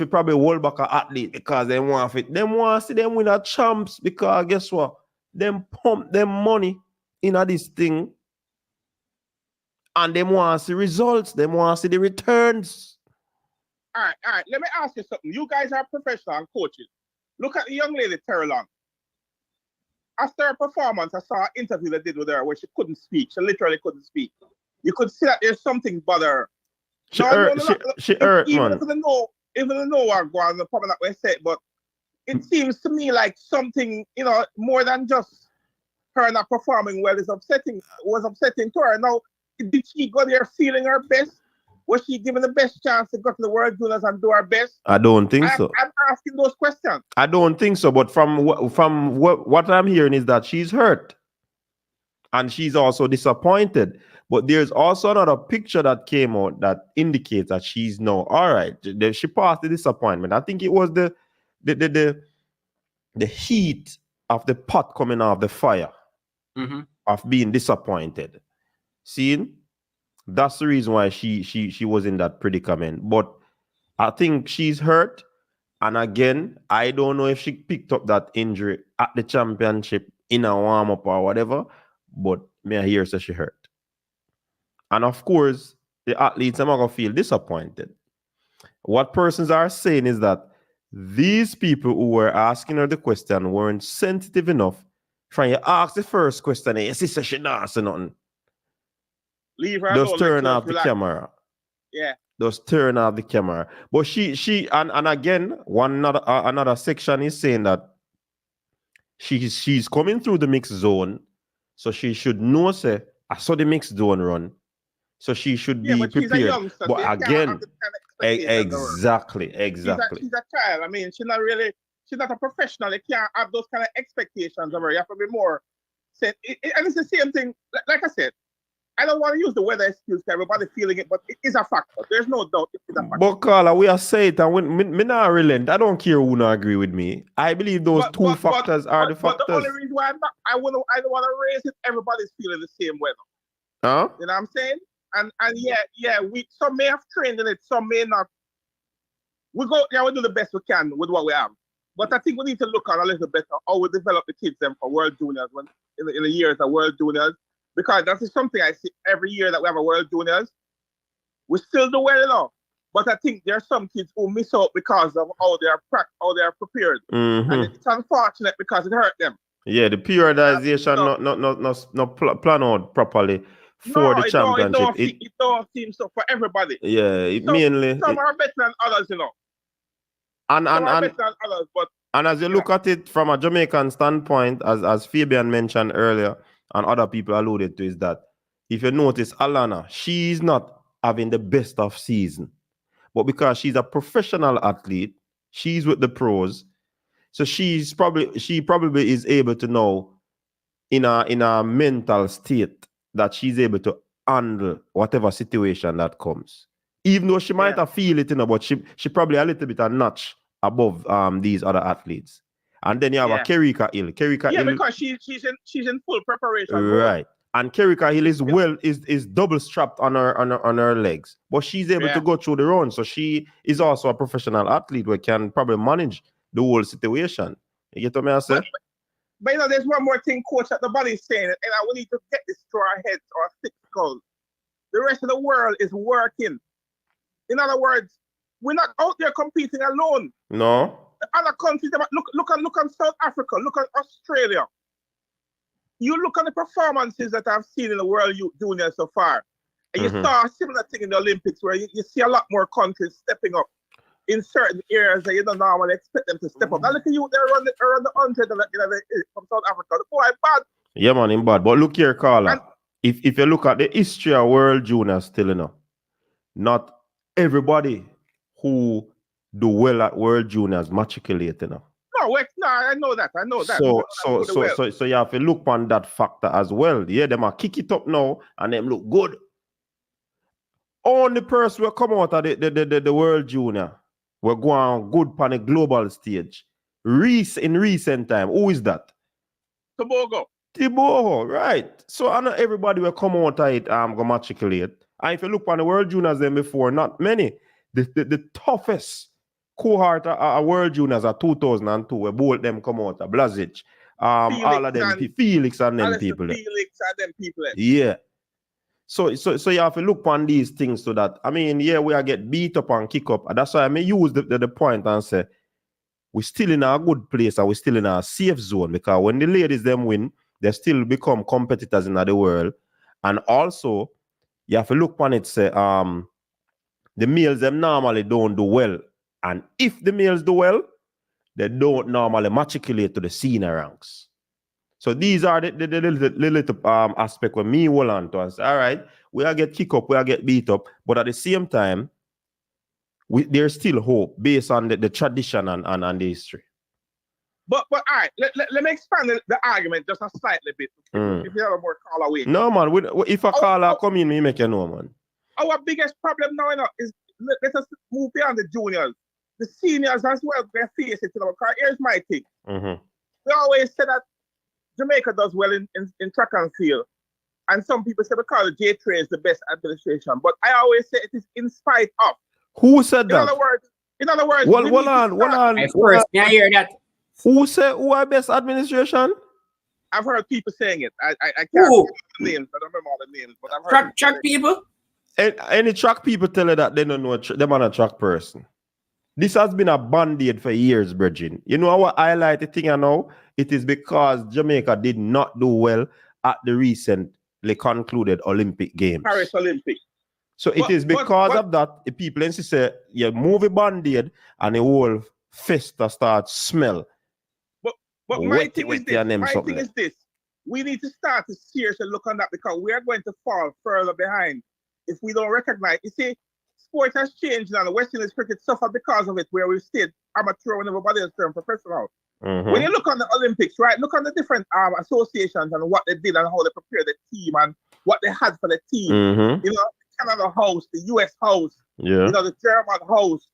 probably hold back an athlete because they want to see them win a champs because guess what? Them pump them money in this thing and they want to see results. They want to see the returns. All right. Let me ask you something. You guys are professional and coaches. Look at the young lady, Terry Long. After her performance, I saw an interview they did with her where she couldn't speak. She literally couldn't speak. You could see that there's something bother her. She hurt, man. Even though I'm going to probably not going to say it, but it seems to me like something, more than just her not performing well was upsetting to her. Now, did she go there feeling her best? Was she given the best chance to go to the World Juniors and do her best? I don't think so. I'm asking those questions. I don't think so, but from what I'm hearing is that she's hurt. And she's also disappointed. But there's also another picture that came out that indicates that she's now all right. She passed the disappointment. I think it was the heat of the pot coming off the fire of being disappointed. Seeing? That's the reason why she was in that predicament. But I think she's hurt. And again, I don't know if she picked up that injury at the championship in a warm-up or whatever. But may I hear say she hurt. And of course, the athletes are going to feel disappointed. What persons are saying is that these people who were asking her the question weren't sensitive enough. Trying to ask the first question, and she said she not say nothing. Leave her just alone, turn off the camera. Yeah. Just turn off the camera. But she and again, another section is saying that she's coming through the mixed zone. So she should know, I saw the mixed zone run. So she should be prepared. But again, expectations of her. Exactly. She's a child. I mean, she's not a professional. You can't have those kind of expectations of her. You have to be more and it's the same thing. Like I said, I don't want to use the weather excuse for everybody feeling it, but it is a factor. There's no doubt it is a factor. But Carla, we are saying that when me not relent, I don't care who not agree with me. I believe those two factors are the factors. But the only reason why I don't want to raise it, everybody's feeling the same weather. Huh? You know what I'm saying? And some may have trained in it, some may not. We do the best we can with what we have. But I think we need to look on a little bit how we develop the kids them for World Juniors in the years of World Juniors. Because that is something I see every year that we have a World Juniors. We still do well enough. But I think there are some kids who miss out because of how they are prepared. Mm-hmm. And it's unfortunate because it hurt them. Yeah, the periodization not plan out properly for the championship. It don't seem so for everybody. Yeah, some are better than others, you know. And better than others, but as you look at it from a Jamaican standpoint, as Fabian mentioned earlier, and other people alluded to, is that if you notice Alana, she's not having the best of season. But because she's a professional athlete, she's with the pros. So she probably is able to know in a mental state that she's able to handle whatever situation that comes. Even though she might have feel it, but she probably a little bit a notch above these other athletes. And then you have a Kerika Hill. Hill, because she's in full preparation. Right. And Kerika Hill is double strapped on her legs. But she's able to go through the run. So she is also a professional athlete who can probably manage the whole situation. You get what I say? But you know, there's one more thing, coach, that the body's saying, and we need to get this to our heads or our thick skulls. The rest of the world is working. In other words, we're not out there competing alone. No. Other countries, look at South Africa, look at Australia. You look at the performances that I've seen in the World Juniors so far, and you saw a similar thing in the Olympics where you see a lot more countries stepping up in certain areas that you don't normally expect them to step up. Now look at you, they're around the 100 from South Africa. The boy bad. Yeah, man, in bad. But look here, Carla. If you look at the history of World Juniors still, not everybody who do well at World Juniors matriculate, No, I know that. So you have to look on that factor as well. Yeah, them are kick it up now and them look good. Only person will come out of the World Junior will go on good on the global stage. In recent time, who is that? Tobago, right. So I know everybody will come out of it go matriculate. And if you look on the World Juniors then before, not many. The toughest cohort of World Juniors are 2002, where both them come out of Blazic. All of them, Felix and them people. Yeah. So you have to look on these things so that, I mean, we are get beat up and kick up. And that's why I use the point and say, we're still in a good place and we're still in a safe zone, because when the ladies them win, they still become competitors in the world. And also, you have to look on it, say, the males them normally don't do well. And if the males do well, they don't normally matriculate to the senior ranks. So these are the little aspect where me hold on to and say, all right, we are get kick up, we are get beat up, but at the same time, there's still hope based on the tradition and the history. But all right, let me expand the argument just a slightly bit. If you have a more call away. No, man, if a caller come in, me make you know, man. Our biggest problem now is let us move beyond the juniors. The seniors as well, they face it. Because here's my thing. We always say that Jamaica does well in track and field. And some people say because J3 is the best administration. But I always say it is in spite of. Who said that? In other words, hold on. First, can I hear that? Who said who are best administration? I've heard people saying it. I can't remember the names. I don't remember all the names. But I've heard track people? Any track people tell you that they don't know them are a track person. This has been a band-aid for years, Bridging. You know what I highlight the thing I know? It is because Jamaica did not do well at the recently concluded Olympic Games. Paris Olympics. So it is because of that, the people insist say, you move a band-aid and the whole festa starts smell. But my thing is this. We need to start to seriously look on that, because we are going to fall further behind if we don't recognize. You see, sport has changed now. The West Indies cricket suffered because of it, where we've stayed amateur when everybody else turned professional. When you look on the Olympics, right, look on the different associations and what they did and how they prepared the team and what they had for the team. You know, the Canada host, the US host, you know, the German host.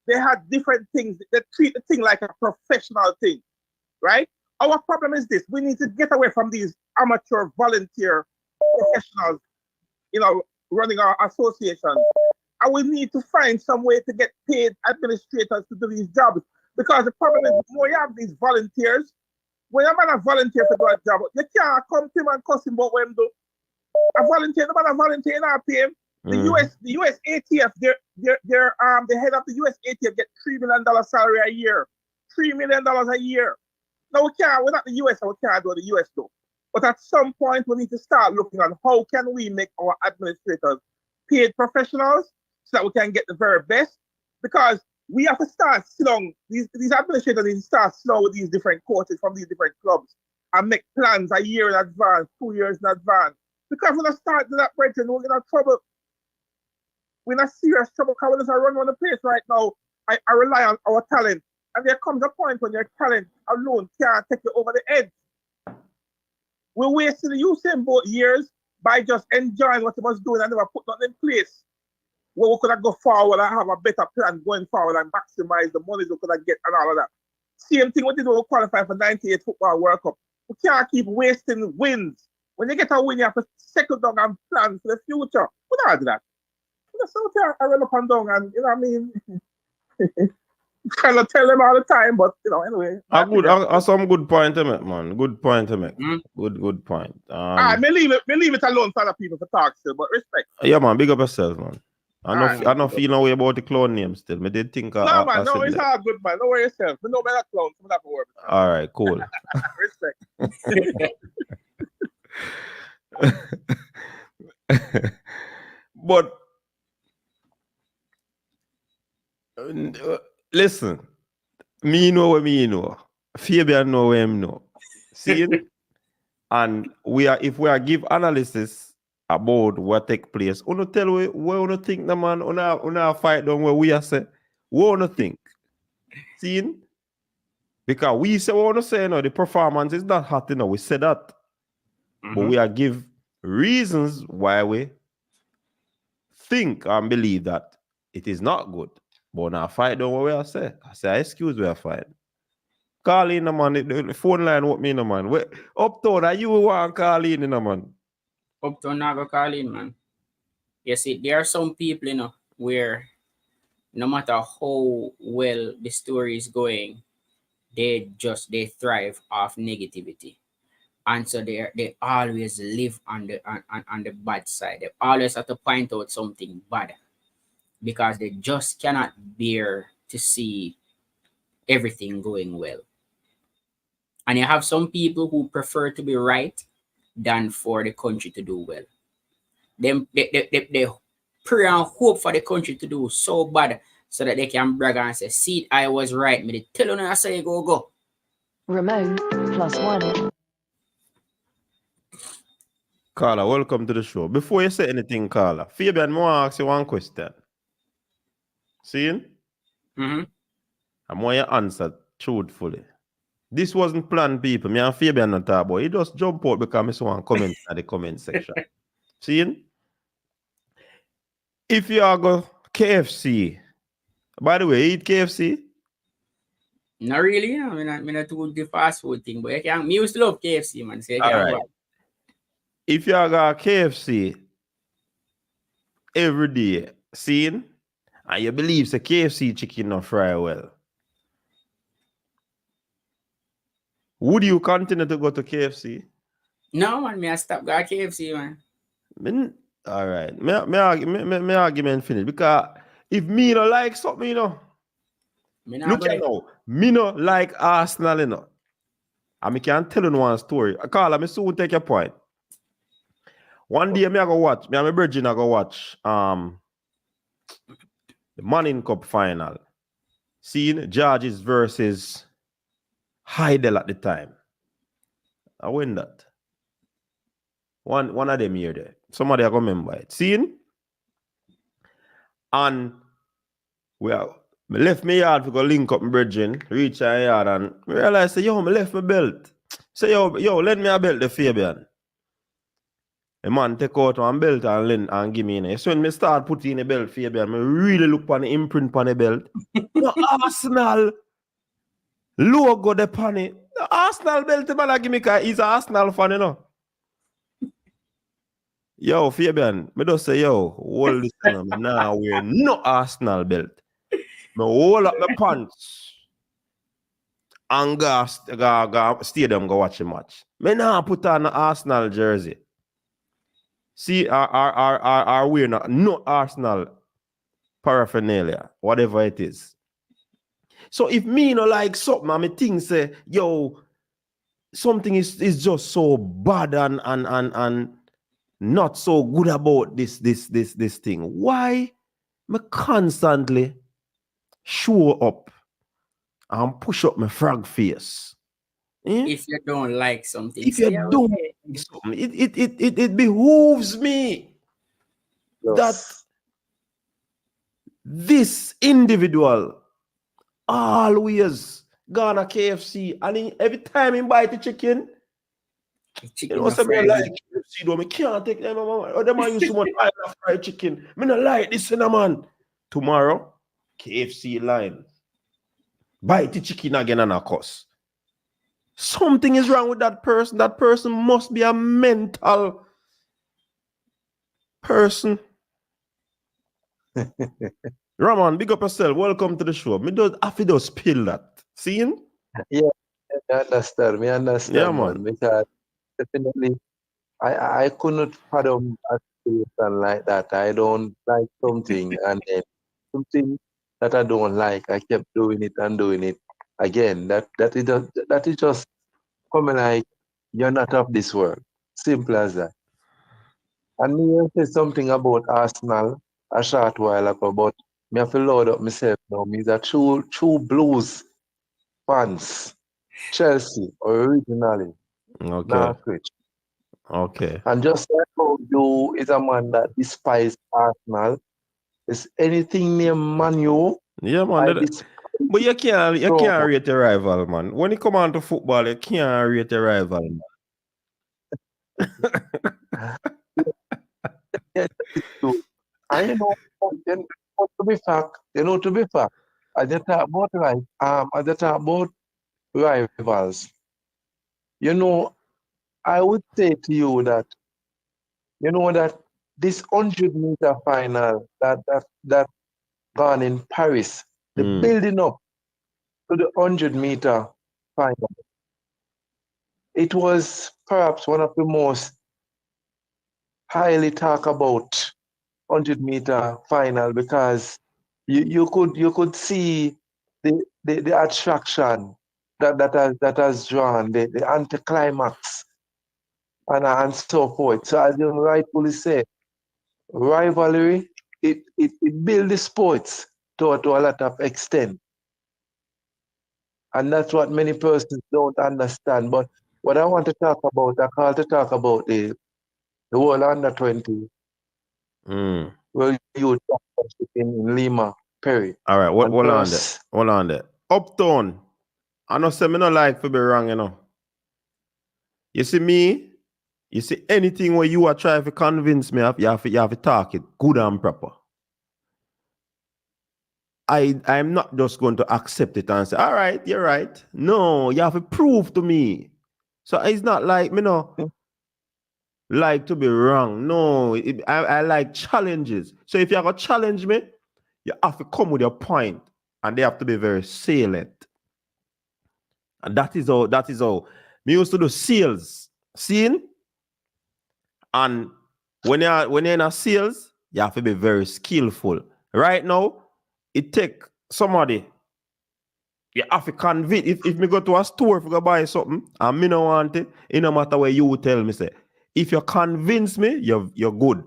They had different things. They treat the thing like a professional thing, right? Our problem is this. We need to get away from these amateur volunteer professionals, you know, running our associations. And we need to find some way to get paid administrators to do these jobs. Because the problem is, when you have these volunteers, when a man a volunteer to do a job, you can't come to him and cuss him about what him do. A volunteer, the man a volunteer and I pay him. The US ATF, the head of the US ATF get $3 million salary a year. $3 million a year. Now we're not the US, so we can't do what the US do. But at some point we need to start looking at how can we make our administrators paid professionals so that we can get the very best. Because we have to start slow. These administrators need to start slow with these different coaches from these different clubs and make plans a year in advance, 2 years in advance. Because when I start doing that, Brenton, we're in trouble. We're in a serious trouble because when I run on the place right now, I rely on our talent. And there comes a point when your talent alone can't take you over the edge. We're wasting the Usain Bolt years by just enjoying what he was doing and never put nothing in place. Where we could have go forward and have a better plan going forward and maximize the money we could have get and all of that. Same thing we did when we qualified for 98 Football World Cup. We can't keep wasting wins. When you get a win, you have to settle down and plan for the future. We don't do that. That's how I run up and down and, you know what I mean? Kind of tell them all the time, but, you know, anyway. Some good point to make, man. Good point to make. Good point. Me leave it alone for other people to talk still, but respect. Yeah, man. Big up yourself, man. I don't feel no way about the clone name still. Me did think no, man. No, it's all good, man. Don't worry yourself. Me know better clone. So not worry. All right, cool. Respect. But listen, me know what me know. Fabian know what him know. See? And if we are give analysis about what take place, uno tell we uno think the man uno fight down where we are say. What uno think? See? Because we say what uno say, the performance is not hot enough. We say that. But we are give reasons why we think and believe that it is not good. But now fight down what we are say. I say, excuse we are fight. Call in the man. The phone line what me no man. Uptown, are you want call in the man? Uptown now go call in, man. You see, there are some people, you know, where no matter how well the story is going, they thrive off negativity. And so they always live on the bad side. They always have to point out something bad because they just cannot bear to see everything going well. And you have some people who prefer to be right than for the country to do well. They pray and hope for the country to do so bad so that they can brag and say, see, I was right. Me tell you I say go. Ramon, +1. Carla, welcome to the show. Before you say anything, Carla, Fabian, I want to ask you one question. See? I want you to answer truthfully. This wasn't planned, people. Me and Fabian not talk about. He just jump out because I saw one comment in the comment section. See? If you are go KFC, by the way, eat KFC? Not really. I'm not too the fast food thing, but me used to love KFC, man. So all right. If you are go KFC every day, seeing, and you believe the KFC chicken not fry well, would you continue to go to KFC? No, man. I stop going to KFC, man. All right. My argument finished. Because if me no like something, you know, look at now, me no like Arsenal, you know. And me can tell you one story. Carla, me soon take your point. One day me I go watch, me and my virgin I go watch the Manning Cup final. Seeing Georges versus Heidel at the time. I win that. One of them here there. Somebody I go remember it. Seeing? And me left my yard to go link up my brethren, reach our yard, and I realize, say, yo, me left my belt. Say, yo, lend me a belt, the Fabian. A man take out one belt and give me in. So when me start putting in the belt, Fabian, me really look on the imprint on the belt. No Arsenal logo the pan it. The Arsenal belt, man, I give me because he's an Arsenal fan, you know. Yo, Fabian, me just say, yo, hold this thing. Me now wear no Arsenal belt. Me hold up my pants and go stadium go watch a match. Me now put on an Arsenal jersey. See, are wearing no Arsenal paraphernalia, whatever it is. So if me no like something, I think say, yo, something is just so bad and not so good about this thing. Why me constantly show up and push up my frog face? If you don't like something, if you don't like something, it behooves me that this individual always gone to KFC and every time he buy the chicken, you know, something like KFC though, me can't take them, or them use so much fried chicken. Me not like this, man. Tomorrow, KFC line. Buy the chicken again and a cuss. Something is wrong with that person. That person must be a mental person. Raman, big up yourself. Welcome to the show. Me does have to spill that. Seeing? Yeah, I understand. Me understand, Yeah, man. because definitely I couldn't fathom a situation like that. I don't like something and then something that I don't like, I kept doing it and doing it again. That is just coming like you're not of this world. Simple as that. And me say something about Arsenal a short while ago, but me have to load up myself now. Me is a true blues fans. Chelsea originally. Okay. Northwich. Okay. And just like how you is a man that despises Arsenal, is anything near Man U. Yeah, man. But you can't rate a rival, man. When it come on to football, you can't rate a rival, man. I know to be fact, I just talk about rivals. You know, I would say to you that that this 100-meter final that gone in Paris, the building up to the 100-meter final, it was perhaps one of the most highly talked about 100-meter final because you could see the attraction that has drawn the anticlimax and so forth. So as you rightfully say, rivalry it builds the sports to a lot of extent. And that's what many persons don't understand. But what I want to talk about, I call to talk about the whole under 20 World Youth Championship in Lima, Peru. All right, hold on there. Uptown. I know say me no like to be wrong, you know. You see me, you see anything where you are trying to convince me of, you have to talk it good and proper. I'm not just going to accept it and say, all right, you're right. No, you have to prove to me. So it's not like me no like to be wrong. No, I like challenges. So if you're going to challenge me, you have to come with your point, and they have to be very salient. And that is how me used to do sales. Seeing? And when you're in a sales, you have to be very skillful. Right now, it take somebody. You have to convince. If me go to a store if I go buy something and me no want it, it no matter what you tell me, say. If you convince me, you're good.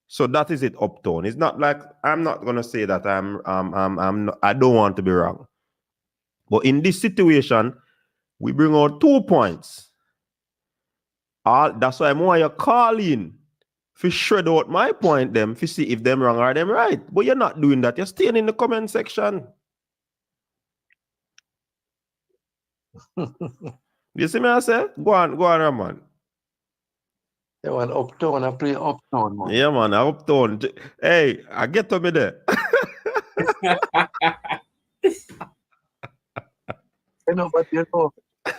So that is it, Uptown. It's not like I'm not gonna say that I don't want to be wrong. But in this situation, we bring out 2 points. That's why I want you call in Fi shred out my point them, fi see if them wrong or them right. But you're not doing that. You're staying in the comment section. You see me I say? Go on, Raman. They want uptown, I play uptown, man. Yeah, man, uptown. Hey, I get to me there. But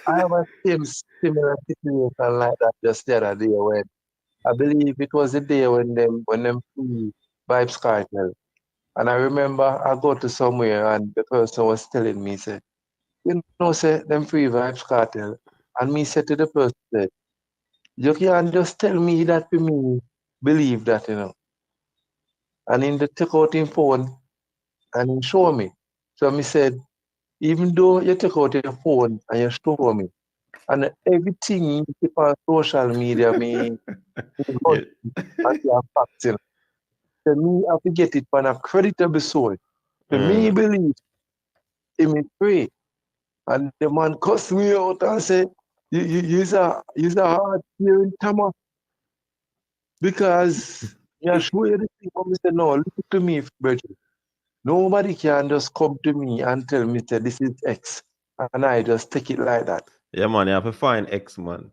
I have a similar situation like that just the other day when I believe it was the day when them free Vibes Cartel. And I remember I go to somewhere and the person was telling me, say, say them free Vibes Cartel. And me said to the person, say, you can't just tell me that to me believe that, And in the take out him phone and he show me. So me said, even though you take out your phone and you show me, and everything you keep on social media, me, Yeah. and you are facts, to me, I have to get it from a creditable source. To me, believe, him in pray. And the man cussed me out and said, you's a hard hearing Thomas. Because you show you the thing. But me say, no, listen to me, Bridget. Nobody can just come to me and tell me that this is X. And I just take it like that. Yeah, man, you have to find X, man.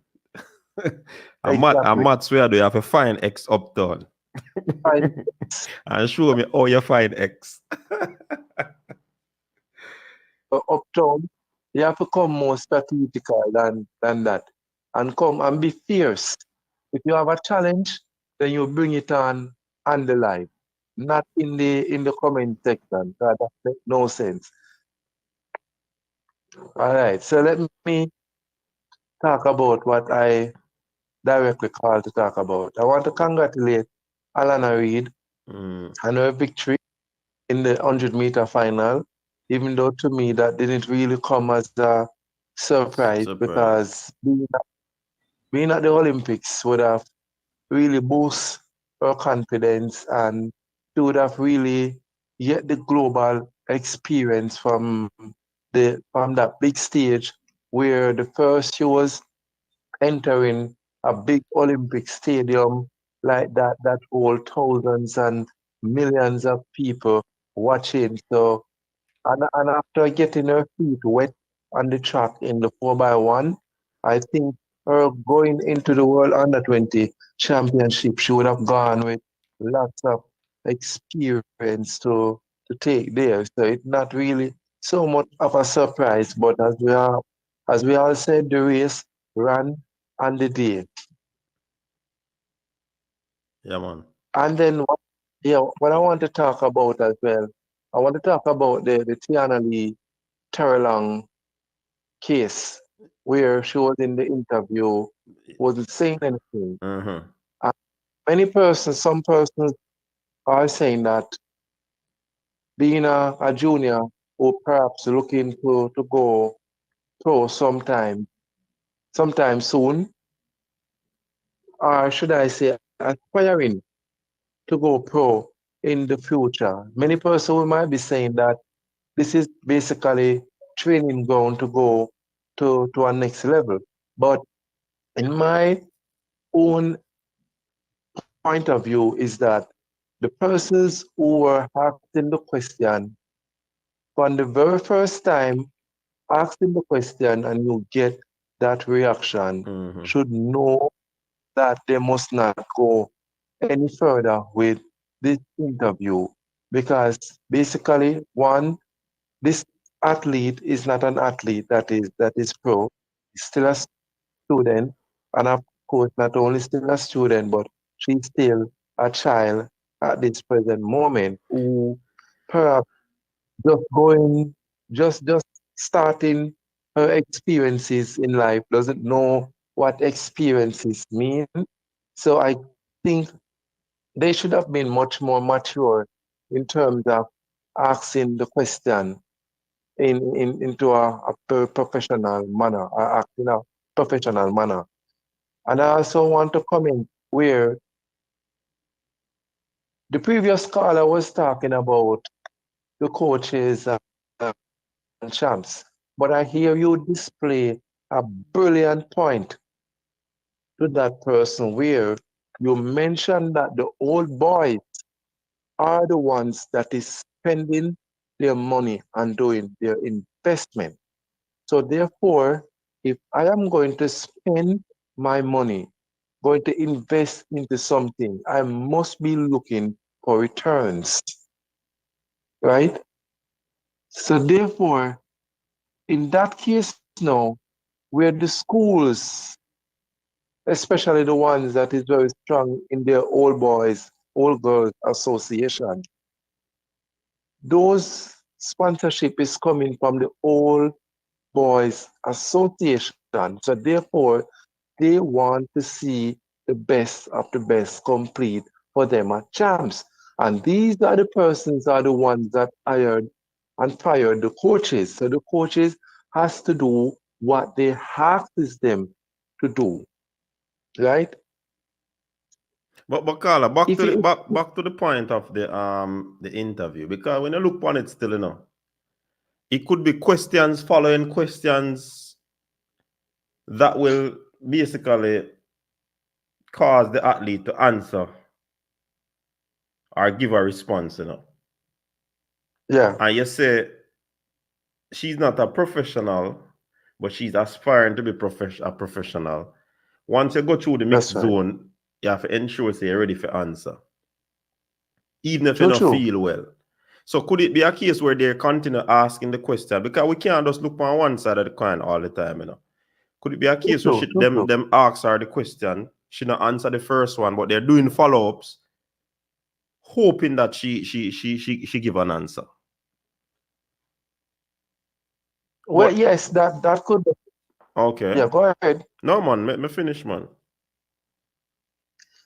I'm Exactly. mad swear do you have to find X uptown. Find And show me how you find X. uptown, you have to come more strategical than that. And come and be fierce. If you have a challenge, then you bring it on the live. Not in the comment section. That makes no sense. All right. So let me talk about what I directly called to talk about. I want to congratulate Alana Reid on her victory in the 100-meter final, even though to me that didn't really come as a surprise. Because being at the Olympics would have really boost her confidence and she would have really get the global experience from that big stage where the first she was entering a big Olympic stadium like that hold thousands and millions of people watching. So and after getting her feet wet on the track in the 4x1, I think her going into the World Under 20 Championship, she would have gone with lots of experience to take there. So it's not really so much of a surprise, but as we all said, the race ran on the day. Yeah, man. And then what I want to talk about as well, I want to talk about the Tiana Lee Terrelong case where she was in the interview, wasn't saying anything. Some persons are saying that being a junior or perhaps looking to go pro sometime soon, or should I say aspiring to go pro in the future. Many persons might be saying that this is basically training ground to go to a next level. But in my own point of view is that the persons who were asking the question from the very first time asking the question and you get that reaction should know that they must not go any further with this interview because basically one, this athlete is not an athlete that is pro, he's still a student, and of course, not only still a student, but she's still a child at this present moment who perhaps just going, just starting her experiences in life, doesn't know what experiences mean. So I think they should have been much more mature in terms of asking the question into a professional manner, acting a professional manner. And I also want to comment where the previous caller was talking about the coaches and champs, but I hear you display a brilliant point to that person where you mentioned that the old boys are the ones that is spending their money and doing their investment. So therefore, if I am going to spend my money, going to invest into something, I must be looking for returns, right? So therefore, in that case now, where the schools, especially the ones that is very strong in their old boys, old girls association, those sponsorship is coming from the old boys association. So therefore, they want to see the best of the best complete for them at champs. And these are the persons are the ones that hired and fired the coaches. So the coaches has to do what they asks them to do, right? But Carla, If you back to the point of the interview, because when you look on it still, it could be questions following questions that will basically cause the athlete to answer or give a response, yeah, And you say she's not a professional, but she's aspiring to be a professional. Once you go through the mixed that's right. zone, you have to ensure say you're ready for answer, even if you True, don't true. feel well. So could it be a case where they continue asking the question? Because we can't just look on one side of the coin all the time, Could it be a True, case where true, true, true. them ask her the question, she not answer the first one, but they're doing follow-ups, hoping that she give an answer. Well, But yes, that could. okay. Yeah, go ahead. No man, let me finish, man.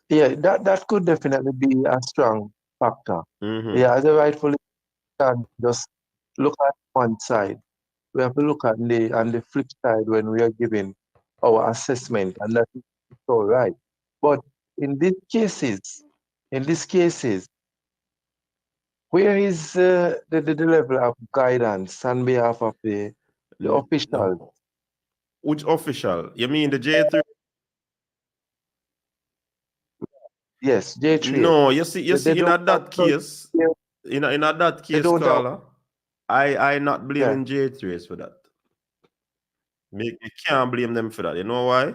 Yeah, that could definitely be a strong factor. Mm-hmm. Yeah, as a rightfully can just look at one side. We have to look at the flip side when we are giving our assessment, and that is all right. But in these cases, where is the level of guidance on behalf of the officials? No. Which official? You mean the J3? Yes, J3. No, you They see, in don't have that case, in that they case, don't have Carla, I not yeah. blaming J3s for that. You can't blame them for that. You know why?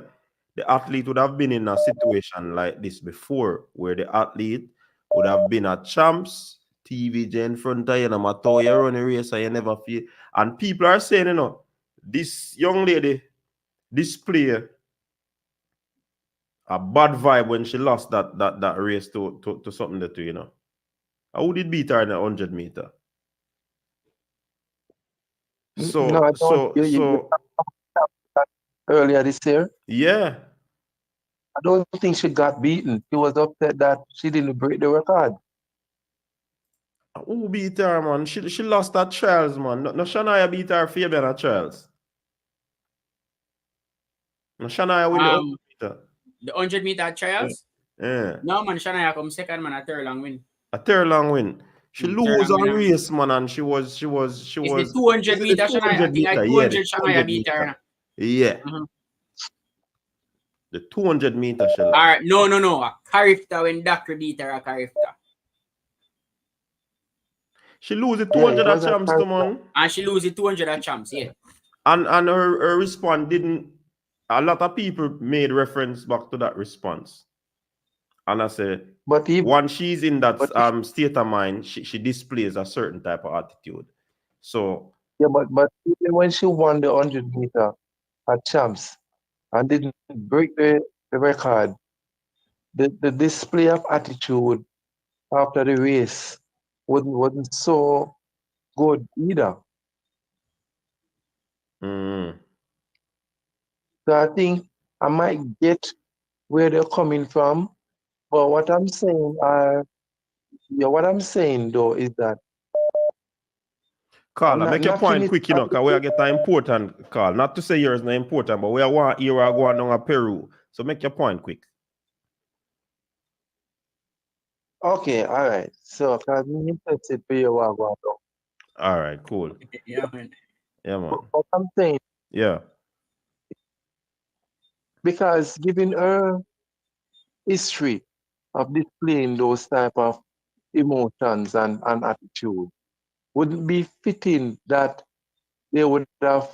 The athlete would have been in a situation like this before, where the athlete would have been at champs, TVJ in front of you, no matter how you run a race, and you never feel. And people are saying, this young lady display a bad vibe when she lost that race to something that Who did beat her in the 100 meter? No, I don't. You So earlier this year. yeah. I don't think she got beaten. She was upset that she didn't break the record. Who beat her, man? She lost at trials, man. No Shania beat her Fabian at trials. No Shania win the 100 meter. The 100-meter trials. Yeah. No man, Shania come second man, a third long win. A third long win. She Third lose long win. a race, man, and she was It's the 200 is it meter the Shania. I 200 think I meter? Yeah, the 200 Shania 200 beat her. meter. Yeah. Mm-hmm. The 200 meter she All lost. right, no. Carifta when Doctor beat her at Carifta. She lose the Yeah, 200 it at was a champs, to man. And she lose the 200 at champs, yeah. And her response didn't. A lot of people made reference back to that response. And I say, but if once she's in that but if, state of mind, she displays a certain type of attitude. So yeah, but even when she won the 100 meter at champs and didn't break the record, the display of attitude after the race wasn't so good either. So I think I might get where they're coming from, but what I'm saying though is that Carla, make your not point finish. quick, because we are getting an important call. Not to say yours not important, but we are want here are going down a Peru. So make your point quick. Okay, all right. So can you interested for you what going on? All right, cool. Yeah, man. Yeah, man. What I'm saying, Yeah. because given her history of displaying those type of emotions and attitude. Would it be fitting that they would have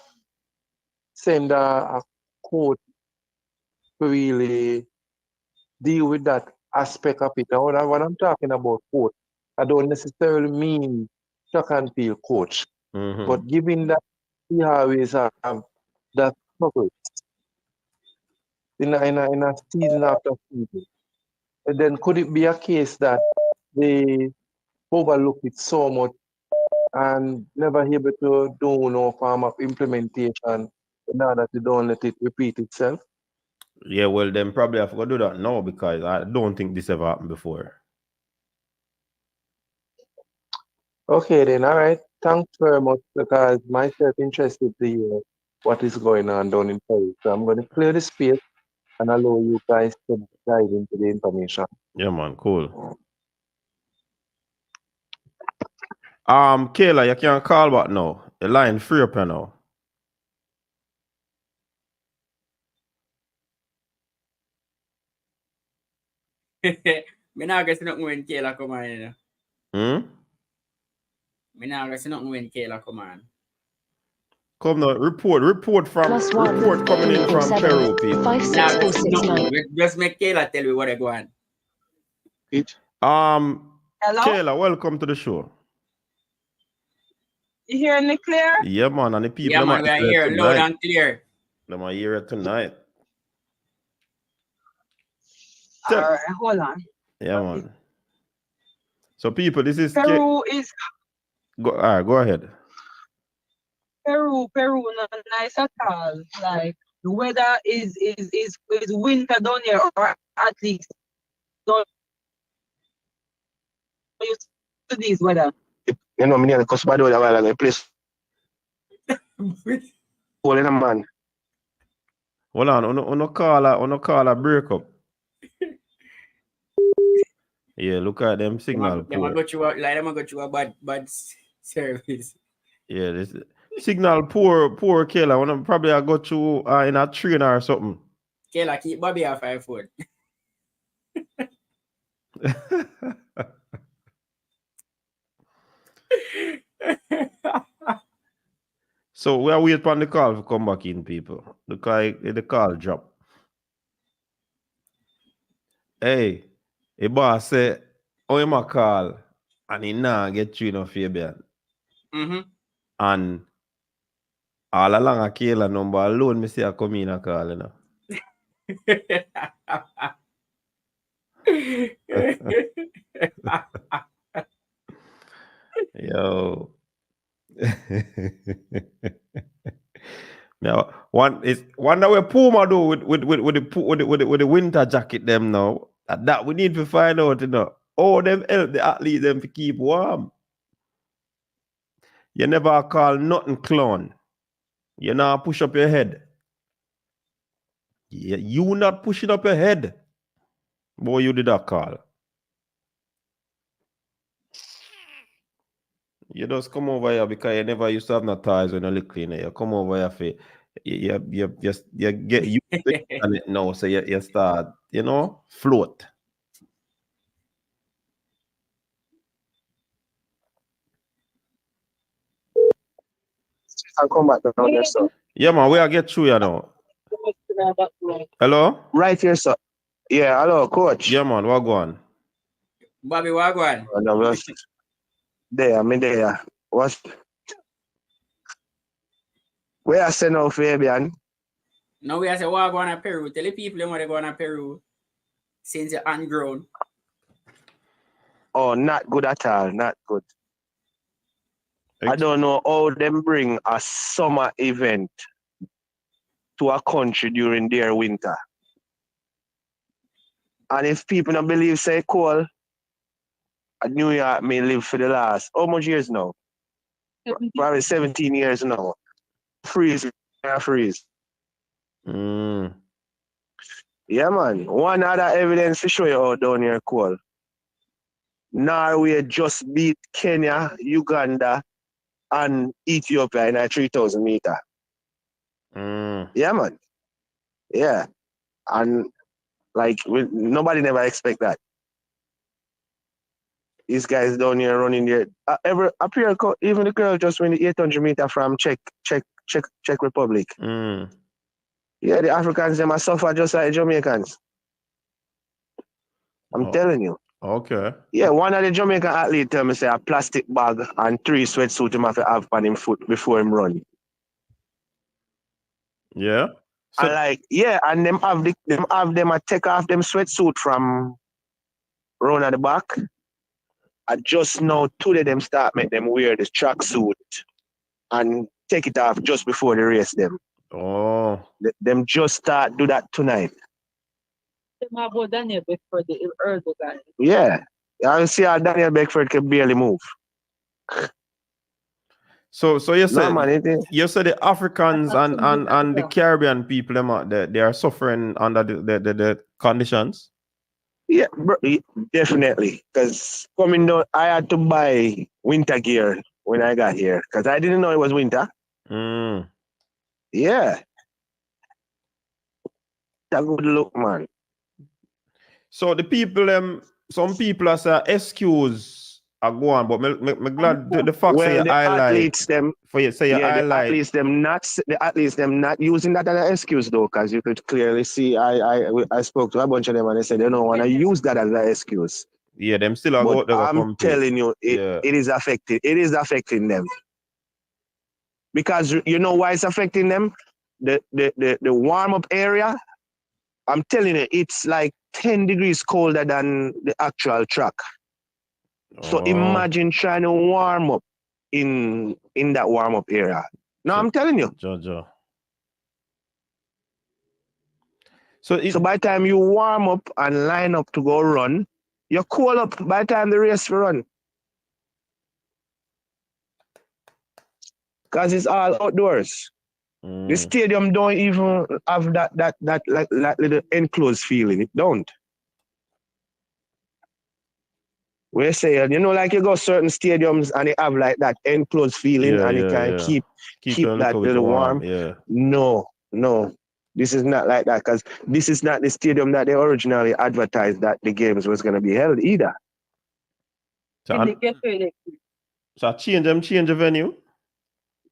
sent a coach to really deal with that aspect of it? And what I'm talking about coach, I don't necessarily mean track and field coach, but given that we always have that struggle in a season after season, and then could it be a case that they overlook it so much and never able to do no form of implementation in order to don't let it repeat itself? Yeah, well, then probably have to do that now because I don't think this ever happened before. Okay, then, all right. Thanks very much because myself interested to hear what is going on down in Paris. So I'm going to clear the space and allow you guys to dive into the information. Yeah, man, cool. Kayla, you can't call back now. The line free up here now. Me not gonna see nothing when Kayla come on, you know. Me not gonna see nothing when Kayla come on. Come now, report coming in from Peru, people. 56469. Just make Kayla tell me what they go on. Hello? Kayla, welcome to the show. You hearing me clear? Yeah, man, and the people Yeah, man, we are here loud and clear. Them are here tonight. All right, hold on. Yeah, man. So, people, this is Peru is go ahead. Peru not nice at all. Like the weather is winter down here, or at least don't used to this weather. You know, me because by the way, while I place all in a man. Hold on, on call a breakup. Yeah, look at them signal. Them I got you a bad service. Yeah, this signal poor Kayla. When probably I got you in a train or something. Kayla, keep Bobby off 5 foot. So we are waiting for the call to come back in, people. The call drop. Hey, a boss say, oh, him a call, and he nah get you no Fabian. And all along a Kayla number alone, me say I come in a call, you know. Yo. Now, wonder where Puma do with the winter jacket them now. That we need to find out, you know. Oh, them help the athletes them to keep warm. You never call nothing clown. You not push up your head. You not pushing up your head. Boy, you did that call. You just come over here because you never used to have no ties when you look clean. You come over here for you get you on it now, so you start, you know, float. I'll come back down there, sir. Yeah, man, where I get through you now. Hello? Right here, sir. Yeah, hello, coach. Yeah, man, what go on? Bobby, what go on? I'm there, I'm there. What's where I send out Fabian? Now we are saying what go on at Peru. Tell the people them what they go on at Peru since you're ungrown. Oh, not good at all. Not good. I don't know how them bring a summer event to a country during their winter. And if people don't believe say cold, New York may live for the last how much years now? Probably 17 years now. Freeze. Mm. Yeah, man. One other evidence to show you how down here cold. Norway just beat Kenya, Uganda, and Ethiopia in a 3,000 meter. Yeah, man. Yeah. And like nobody never expect that. these guys down here running there. Even the girl just win the 800 meter from Czech Republic. Yeah, the Africans them are suffer just like the Jamaicans. I'm telling you. Okay. Yeah, one of the Jamaican athletes tell me say a plastic bag and 3 sweatsuit him have to have on him foot before him run. Yeah. So, and them have them a take off them sweatsuit from round at the back. I just now today them start make them wear the tracksuit and take it off just before the race them. Oh. Them just start do that tonight. Daniel Beckford, the Erdo guy. Yeah. I see how Daniel Beckford can barely move. So you said the Africans and the Caribbean people they are suffering under the conditions. Yeah, bro, definitely. Because coming down, I had to buy winter gear when I got here because I didn't know it was winter. Yeah. That's a good look, man. So the people, some people are saying excuse are going, but me glad the fact say the athletes them for you say highlight. The athletes them not using that as an excuse though, because you could clearly see I spoke to a bunch of them and they said they don't want to use that as an excuse. Yeah, them still are but go I'm telling you, it is affecting. It is affecting them. Because you know why it's affecting them? The warm-up area, I'm telling you, it's like 10 degrees colder than the actual track. So imagine trying to warm up in that warm-up area. No, I'm telling you. Jojo. So by the time you warm up and line up to go run, you're cool up by the time the race will run. Because it's all outdoors. The stadium don't even have that little enclosed feeling. It don't. We say, like you go certain stadiums and they have like that enclosed feeling and it can keep that little warm. Yeah. No. This is not like that because this is not the stadium that they originally advertised that the games was going to be held either. So change the venue?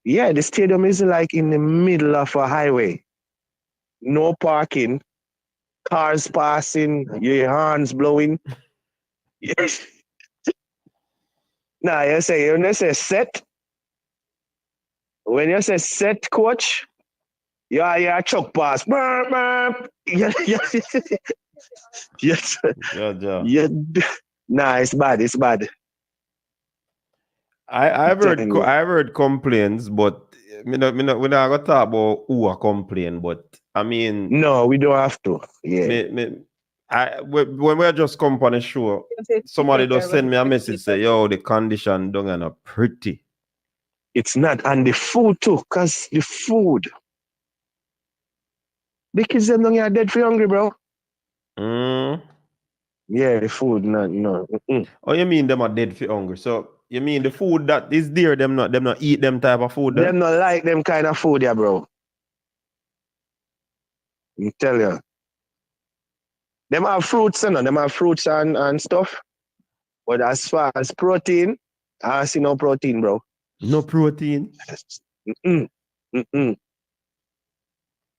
Yeah, the stadium is like in the middle of a highway. No parking, cars passing, your horns blowing. Yes. Nah, when you say set, coach, yeah, chuck pass. Burp, burp. Yes. Yeah. Nah, it's bad. I've heard complaints, but we're not gonna talk about who are complaining, but I mean, no, we don't have to. Yeah. When we're just come on a show, somebody just send me a message say, "Yo, the condition don't are pretty." It's not, and the food too, cause the food. The kids them don't are dead for hungry, bro. Yeah, the food, no. Oh, you mean them are dead for hungry? So you mean the food that is there, them not eat them type of food? Them not like them kind of food, yeah, bro. I tell you. Them have fruits, them have fruits and stuff. But as far as protein, I see no protein, bro. No protein?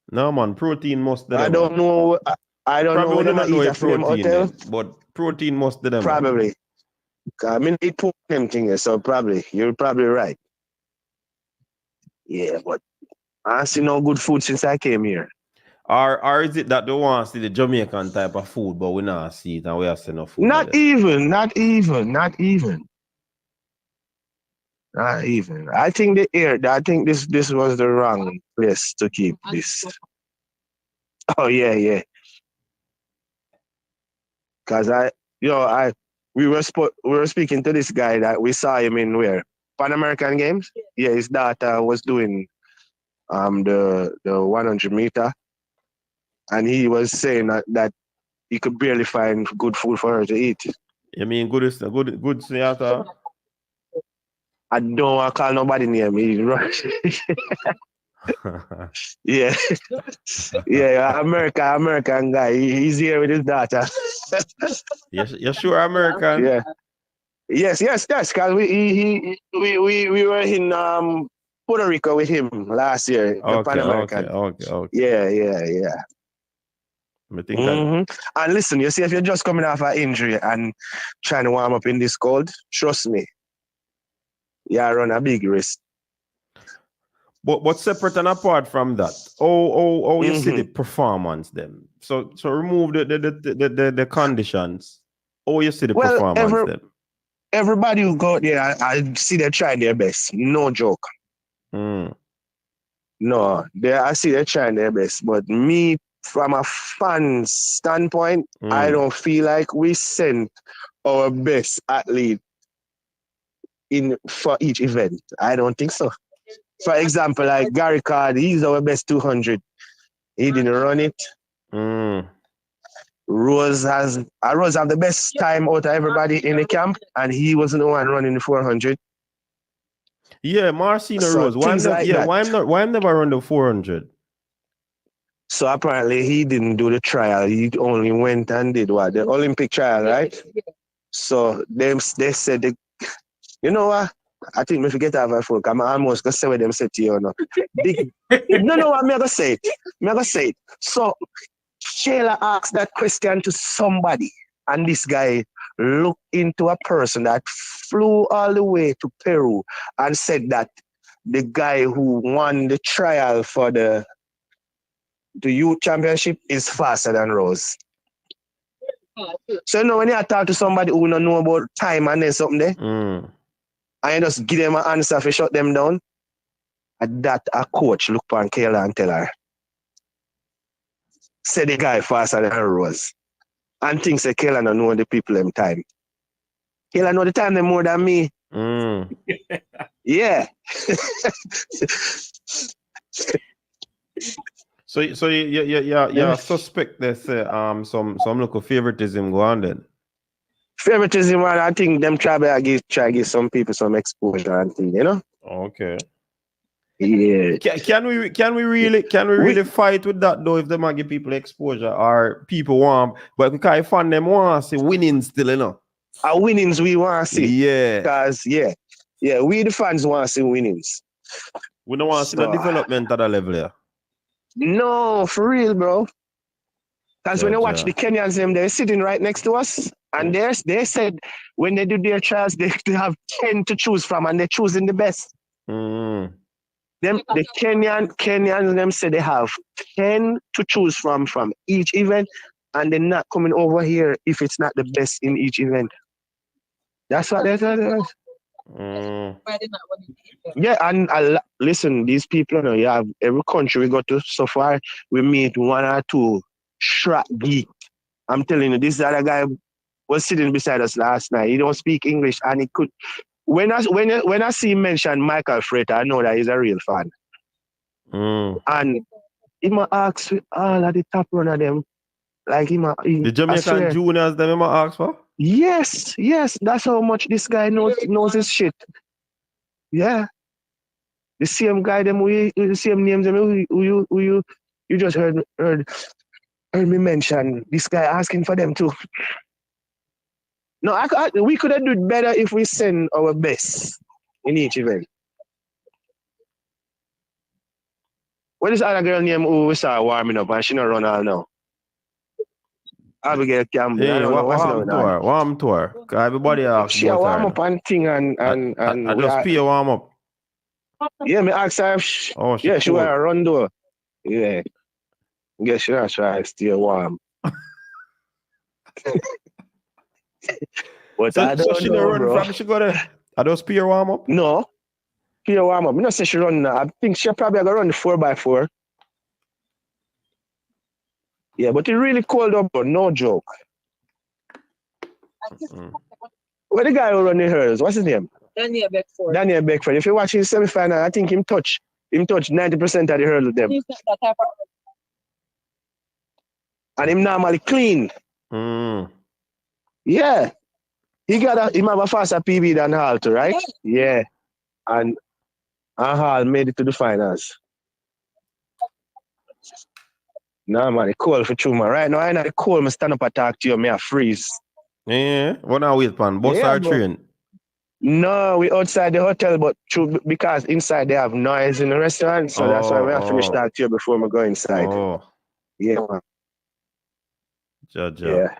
No, man, protein must I don't know. I don't know whether they eat from them hotel. But protein must them. Probably. I mean, it put them things, so probably. You're probably right. Yeah, but I see no good food since I came here. Or is it that they want to see the Jamaican type of food, but we not see it and we have seen no food? Not even. I think I think this was the wrong place to keep this. Oh yeah. Cause we were speaking to this guy that we saw him in where? Pan American Games? Yeah, his daughter was doing the 100 meter. And he was saying that he could barely find good food for her to eat. You mean good Seattle? I don't want to call nobody near me. Yeah. Yeah, American guy. He's here with his daughter. You sure American? Yeah. Yes, because we were in Puerto Rico with him last year, the Pan American. Okay. Yeah. I think And listen, you see, if you're just coming off an injury and trying to warm up in this cold, trust me, you run a big risk. But separate and apart from that, you see the performance then. So remove the conditions. Oh, you see the performance then. Everybody who go there, I see they try their best. No joke. No, I see they trying their best. But me, from a fan standpoint, I don't feel like we send our best athlete for each event. I don't think so. For example, like Gary Card, he's our best 200. He didn't run it. Rose have the best time out of everybody in the camp, and he wasn't the one running the 400. Yeah, Marcino Rose. Why I'm never run the 400? So apparently he didn't do the trial. He only went and did what? The Olympic trial, right? So they said, you know what? I think we forget our folk. I'm almost going to say what them said to you. No, I'm going to say it. So Shayla asked that question to somebody, and this guy looked into a person that flew all the way to Peru and said that the guy who won the trial for the youth championship is faster than Rose. So when you talk to somebody who don't know about time and then something there, and you just give them an answer to shut them down, and that a coach look on Kayla and tell her, say the guy faster than Rose. And thinks that Kayla don't know the people them time. Kayla know the time them more than me. Yeah. So you suspect there's some local favoritism going then. Favoritism, I think them try to give some people some exposure and things, you know? Okay. Yeah. Can we really fight with that though if they might give people exposure or people want, but because I find them want to see winning still, you know? Our winnings we want to see. Yeah. Because we the fans want to see winnings. We don't want to see the development at that level here. No, for real, bro. Because when you watch the Kenyans, they're sitting right next to us, and they said when they do their trials, they have 10 to choose from, and they're choosing the best. The Kenyans them say they have 10 to choose from each event, and they're not coming over here if it's not the best in each event. That's what they said. Yeah, and listen, these people, you have every country we go to so far, we meet one or two track geek. I'm telling you, this other guy was sitting beside us last night. He don't speak English, and he could. When I see him mention Michael Frater, I know that he's a real fan. And he might ask all of the top runner them, like the Jamaican juniors them he might ask for. Yes, that's how much this guy knows his shit. Yeah, the same guy them, the same names them, who you just heard me mention. This guy asking for them too. No, we could have done better if we send our best in each event. What is other girl name who we saw warming up and she not run all now? Abigail Campbell. Hey, warm to her. Everybody asks she about warm her. Up and thing and I just pay a warm up. Yeah, me ask her if she want to run though. Yeah. Guess she not try to stay warm. But so she don't run from she got a I just pay her warm up? No. Pay her warm up. I don't say she run now. I think she probably gonna run the 4x4. Yeah, but it really cold up, bro. No joke. Where the guy who run the hurdles? What's his name? Daniel Beckford. Daniel Beckford. If you watch his semi-final, I think him touch 90% of the hurdle them. He's not that type of... And him normally clean. Yeah. He have a faster PB than Hall too, right? Yeah. And Hall made it to the finals. Nah, man, it's cold for Chuma. Right now, I know the cold. I stand up and talk to you, I freeze. Yeah. What now wait, pan? Bus or train? No, we outside the hotel, but because inside they have noise in the restaurant, so that's why we have to finish that here before we go inside. Oh, Yeah, man. Jaja. Yeah.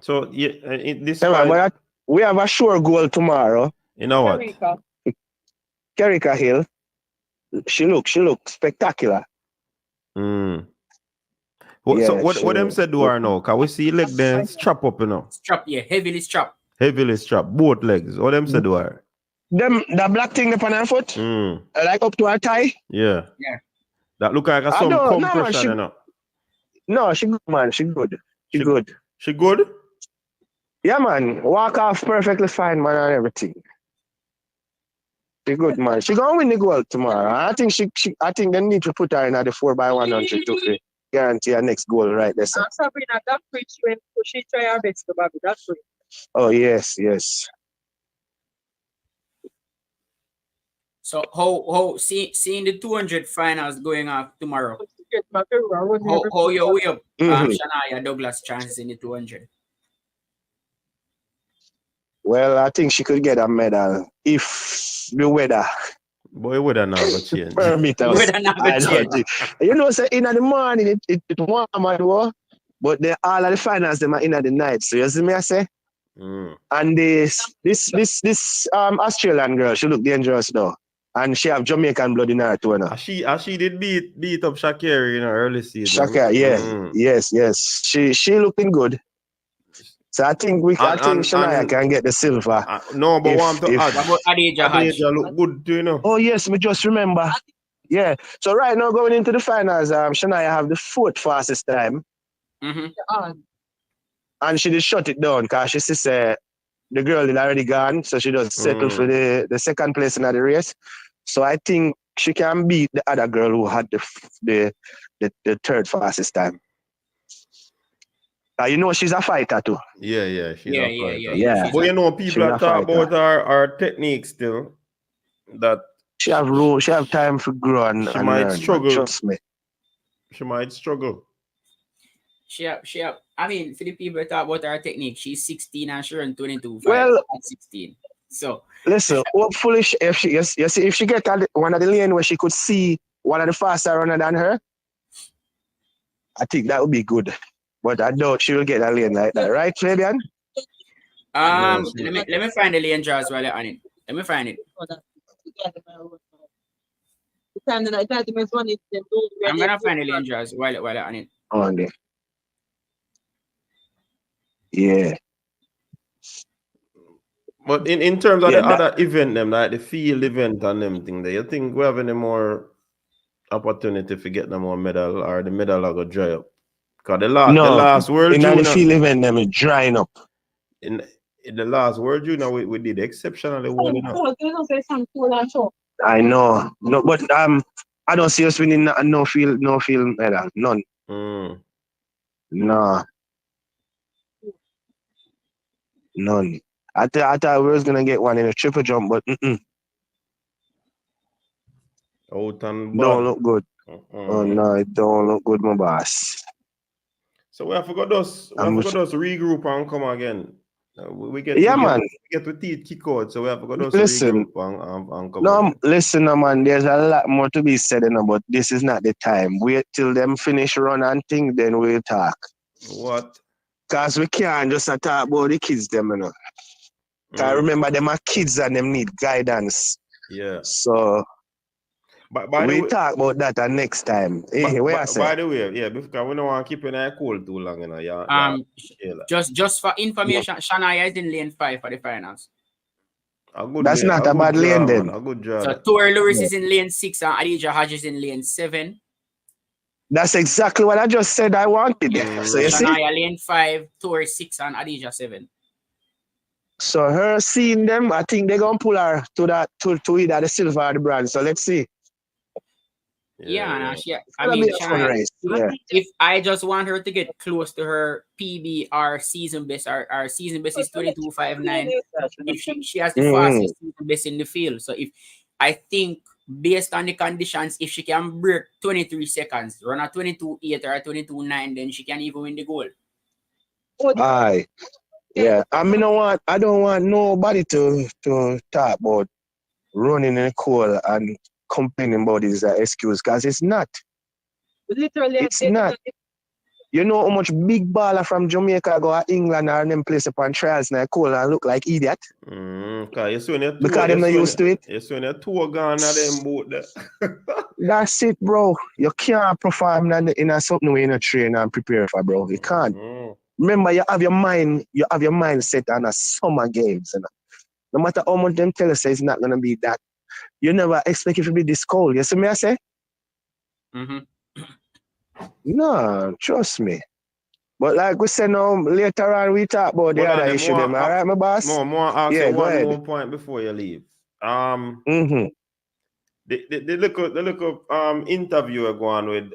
So yeah, this Yeah, man, fight, but we have a sure goal tomorrow. you know what? Kerika Hill. She look spectacular. So Yeah, what them she said do her now? Can we see leg then strap up, you know? Strap, yeah, heavily strap. Heavily strap, both legs. What them said do her? Them the black thing upon her foot, like up to her thigh. Yeah. Yeah. That look like some No, man, compression, you know. No, she good, man. She good. She good. She good? Yeah, man. Walk off perfectly fine, man, and everything. She good, man. She gonna win the gold tomorrow. I think I think they need to put her in at the 4x100 to guarantee her next goal right there. So. Sabrina, that preach when she try her best to Bobby. That's great. Oh yes, yes. So how seeing the 200 finals going off tomorrow? How you weigh up Shania Douglas' chances in the 200? Well, I think she could get a medal if the weather. Boy, weather not gonna change. Permit us. Weather not gonna change. You know, say in the morning it warm and but all of the finals them are in the night. So you see me I say? And this Australian girl, she look dangerous though. And she have Jamaican blood in her too. She did beat up Shakira in her early season. Shakira, yeah. Yes. She looking good. So I think Shania can get the silver. No, but what about Adija look good too, you know. Oh yes, me just remember. Yeah. So right now going into the finals, Shania have the 4th fastest time. And she just shut it down because she says the girl is already gone, so she just settle for the 2nd place in the race. So I think she can beat the other girl who had the 3rd fastest time. You know she's a fighter too. Yeah, she's a fighter. Yeah. But you know, people are talking about her technique still. That she have time for grow and she might learn, struggle. man, trust me. She might struggle. She have. I mean, for the people that talk about her technique, she's 16 and she run 22 well, at 16. So listen, hopefully if she get one of the lane where she could see one of the faster runner than her, I think that would be good. But I doubt she will get a lane like that, right, Fabian? Let me find the lane draws while you're on it. Let me find it. I'm gonna find the lane draws while you're on it. Okay. Yeah. But in terms of the other event, them like the field event and them thing, do you think we have any more opportunity to get them more medal, or the medal are gonna dry up? Because the last World in Junior, the field event, them is drying up. In the last World Junior, we did exceptionally well. I know. No, but I don't see us winning no field medal. None. No. None. I thought we was gonna get one in a triple jump, but don't look good. Oh no, it don't look good, my boss. So we have to go just regroup and come again. We get to teeth kick out, so we have to go just regroup and come again. Listen, man, there's a lot more to be said, but this is not the time. Wait till them finish run and thing, then we'll talk. What? Because we can't just talk about the kids, them, you know. Because remember, them are kids and them need guidance. Yeah. So we talk about that next time. By the way, yeah, because we don't want to keep it cold too long, you know. Just for information, Shania is in lane 5 for the finals. That's not a bad lane then. A good job. So Tori Lewis is in lane 6 and Adija Hodge is in lane 7. That's exactly what I just said I wanted. So you see? Shania lane 5, Tori 6 and Adija 7. So her seeing them, I think they're gonna pull her to either the silver or the bronze. So let's see. If I just want her to get close to her PB, our season best, our season best is 22.59. If she has the fastest season best in the field. So if I think based on the conditions, if she can break 23 seconds, run a 22.8 or a 22.9, then she can even win the gold. Aye. Yeah, I don't want nobody to talk about running in the cold and complaining about this excuse, because it's not. Literally, It's not. You know how much big baller from Jamaica go to England or them place upon trials in the cold and look like idiot? Because they're not used to it. You see when your tour gone at them boat there. That's it, bro. You can't perform in a something where you not train and prepare for, bro. You can't. Remember, you have your mind set on a summer games. You know? No matter how much them tell us it's not gonna be that. You never expect it to be this cold. You see me I say? No, trust me. But like we said now, later on we talk about the other issue them. All right, my boss? More ask Yeah, you go one ahead. more point before you leave. The little interview go on with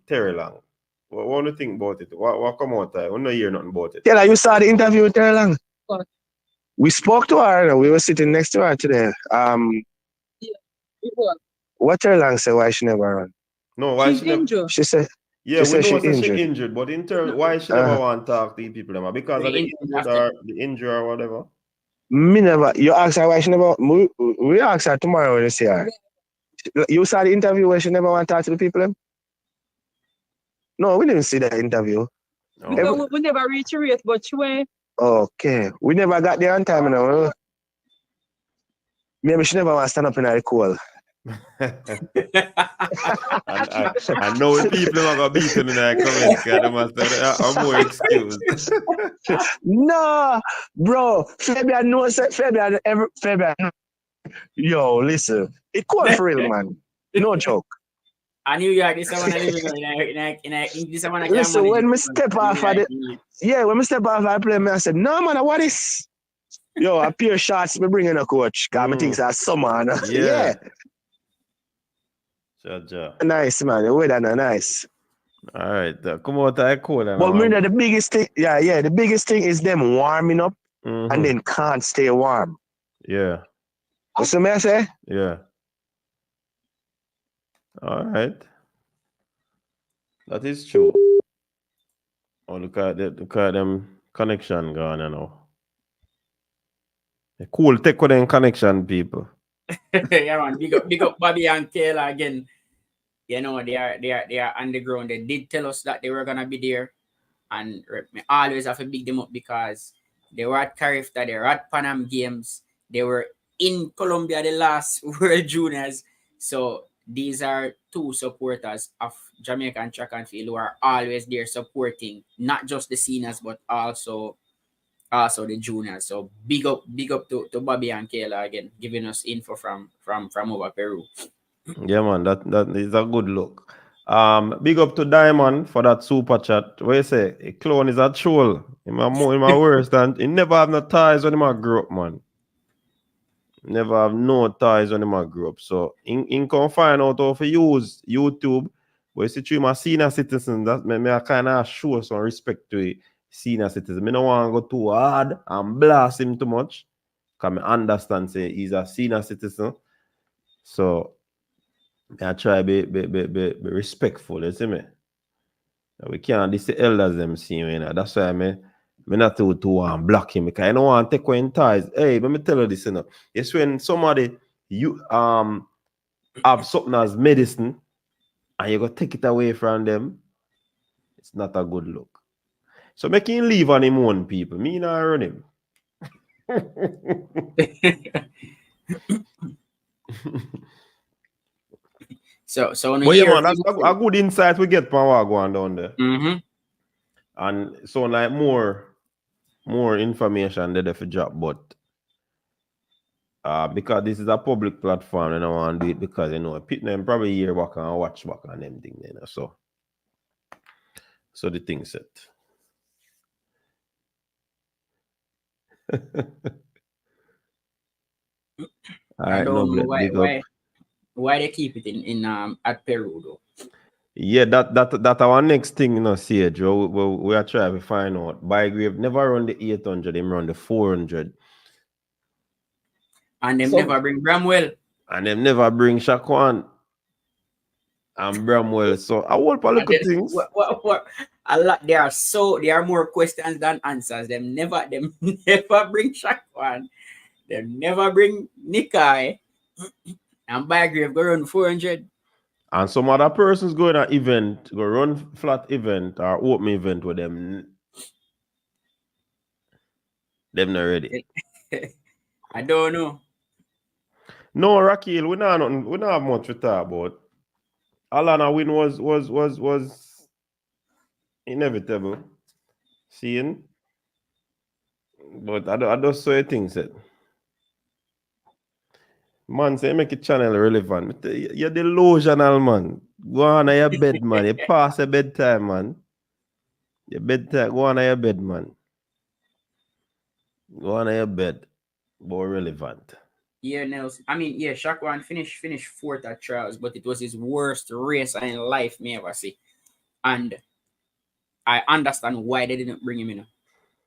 Terry Long. What do you think about it? What come out there? We don't hear nothing about it. Yeah, like you saw the interview with Terry Long? We spoke to her. We were sitting next to her today. What Terry Long said why she never run? No, why she never? injured. She said, yeah, she we know she she injured, but in terms why she never want to talk to the people them? Because of the injured or the injury or whatever. Me never. You ask her why she never. We ask her tomorrow when you see her. You saw the interview where she never want to talk to the people them? No, we didn't see that interview. No. We never reiterate, but she went. Okay. We never got there on time, you know. Maybe she never want to stand up in the cold. I know people are going to beat him in the comments because they must have more excuse. No, bro. Fabian knows Fabian. Yo, listen. It cold for real, man. No joke. I New York, this one I live in this one I listen, when me step off of when me step off I play, I said, no man, what is? Yo, a pair of shots me bring in a coach. Cause me think that's summer. Yeah. Nice man, the weather nice. All right, come out that cold. But me know the biggest thing, the biggest thing is them warming up and then can't stay warm. Yeah. What's the man say? Yeah. All right. That is true. Oh, look at them connection gone, you know. Cool, take with them connection, people. Yeah, man. Big up Bobby and Taylor again. You know, they are underground. They did tell us that they were gonna be there. And I always have to big them up because they were at Carifta, they were at Pan Am Games, they were in Colombia the last World Juniors. So these are two supporters of Jamaican track and field who are always there supporting not just the seniors but also the juniors. So big up to Bobby and Kayla again, giving us info from over Peru. Yeah, man, that is a good look. Big up to Diamond for that super chat. Where you say a clone is a troll. In my worst, and he never have no ties when he grew up, man. Never have no ties when he grew up. So in can find out how to use YouTube. But you see through my senior citizen, that me I kind of show some respect to a senior citizen. Me no want to go too hard and blast him too much. Because I understand say he's a senior citizen. So I try be respectful, you see me? We can't this the elders them see me, you know. That's why me not too block him because I don't want to take away ties. Hey, let me tell you this, you know. It's when somebody you have something as medicine and you go take it away from them, it's not a good look. So make him leave on him own people. Me not run him. So but yeah, man, that's a good insight we get from what going down there. And so like more information there for drop, but because this is a public platform and I want to do it because you know people them probably hear back and watch back on them thing, you know. So the thing set. I don't know why they keep it in at Peru though. Yeah, that our next thing, you know, Sage. We are trying to find out. Bygrave never run the 800, him run the 400. And them never bring Bramwell. And them never bring Shaquan. and Bramwell. So I want to look at things. What? A lot. There are more questions than answers. Them never bring Shakwan. Them never bring Nikai. And Bygrave go run 400. And some other persons going to event, go run flat event or open event with them. Them not ready. I don't know. No, Raquel, we not have much to talk about. Alana win was inevitable. Seeing. But I just saw a thing said. Man, say make a channel relevant. You're delusional, man. Go on your bed, man. You pass your bedtime, man. Your bedtime, go on your bed, man. Go on your bed. More relevant. Yeah, Nelson. I mean, yeah, Shakwan finished fourth at trials, but it was his worst race in life me ever see. And I understand why they didn't bring him in.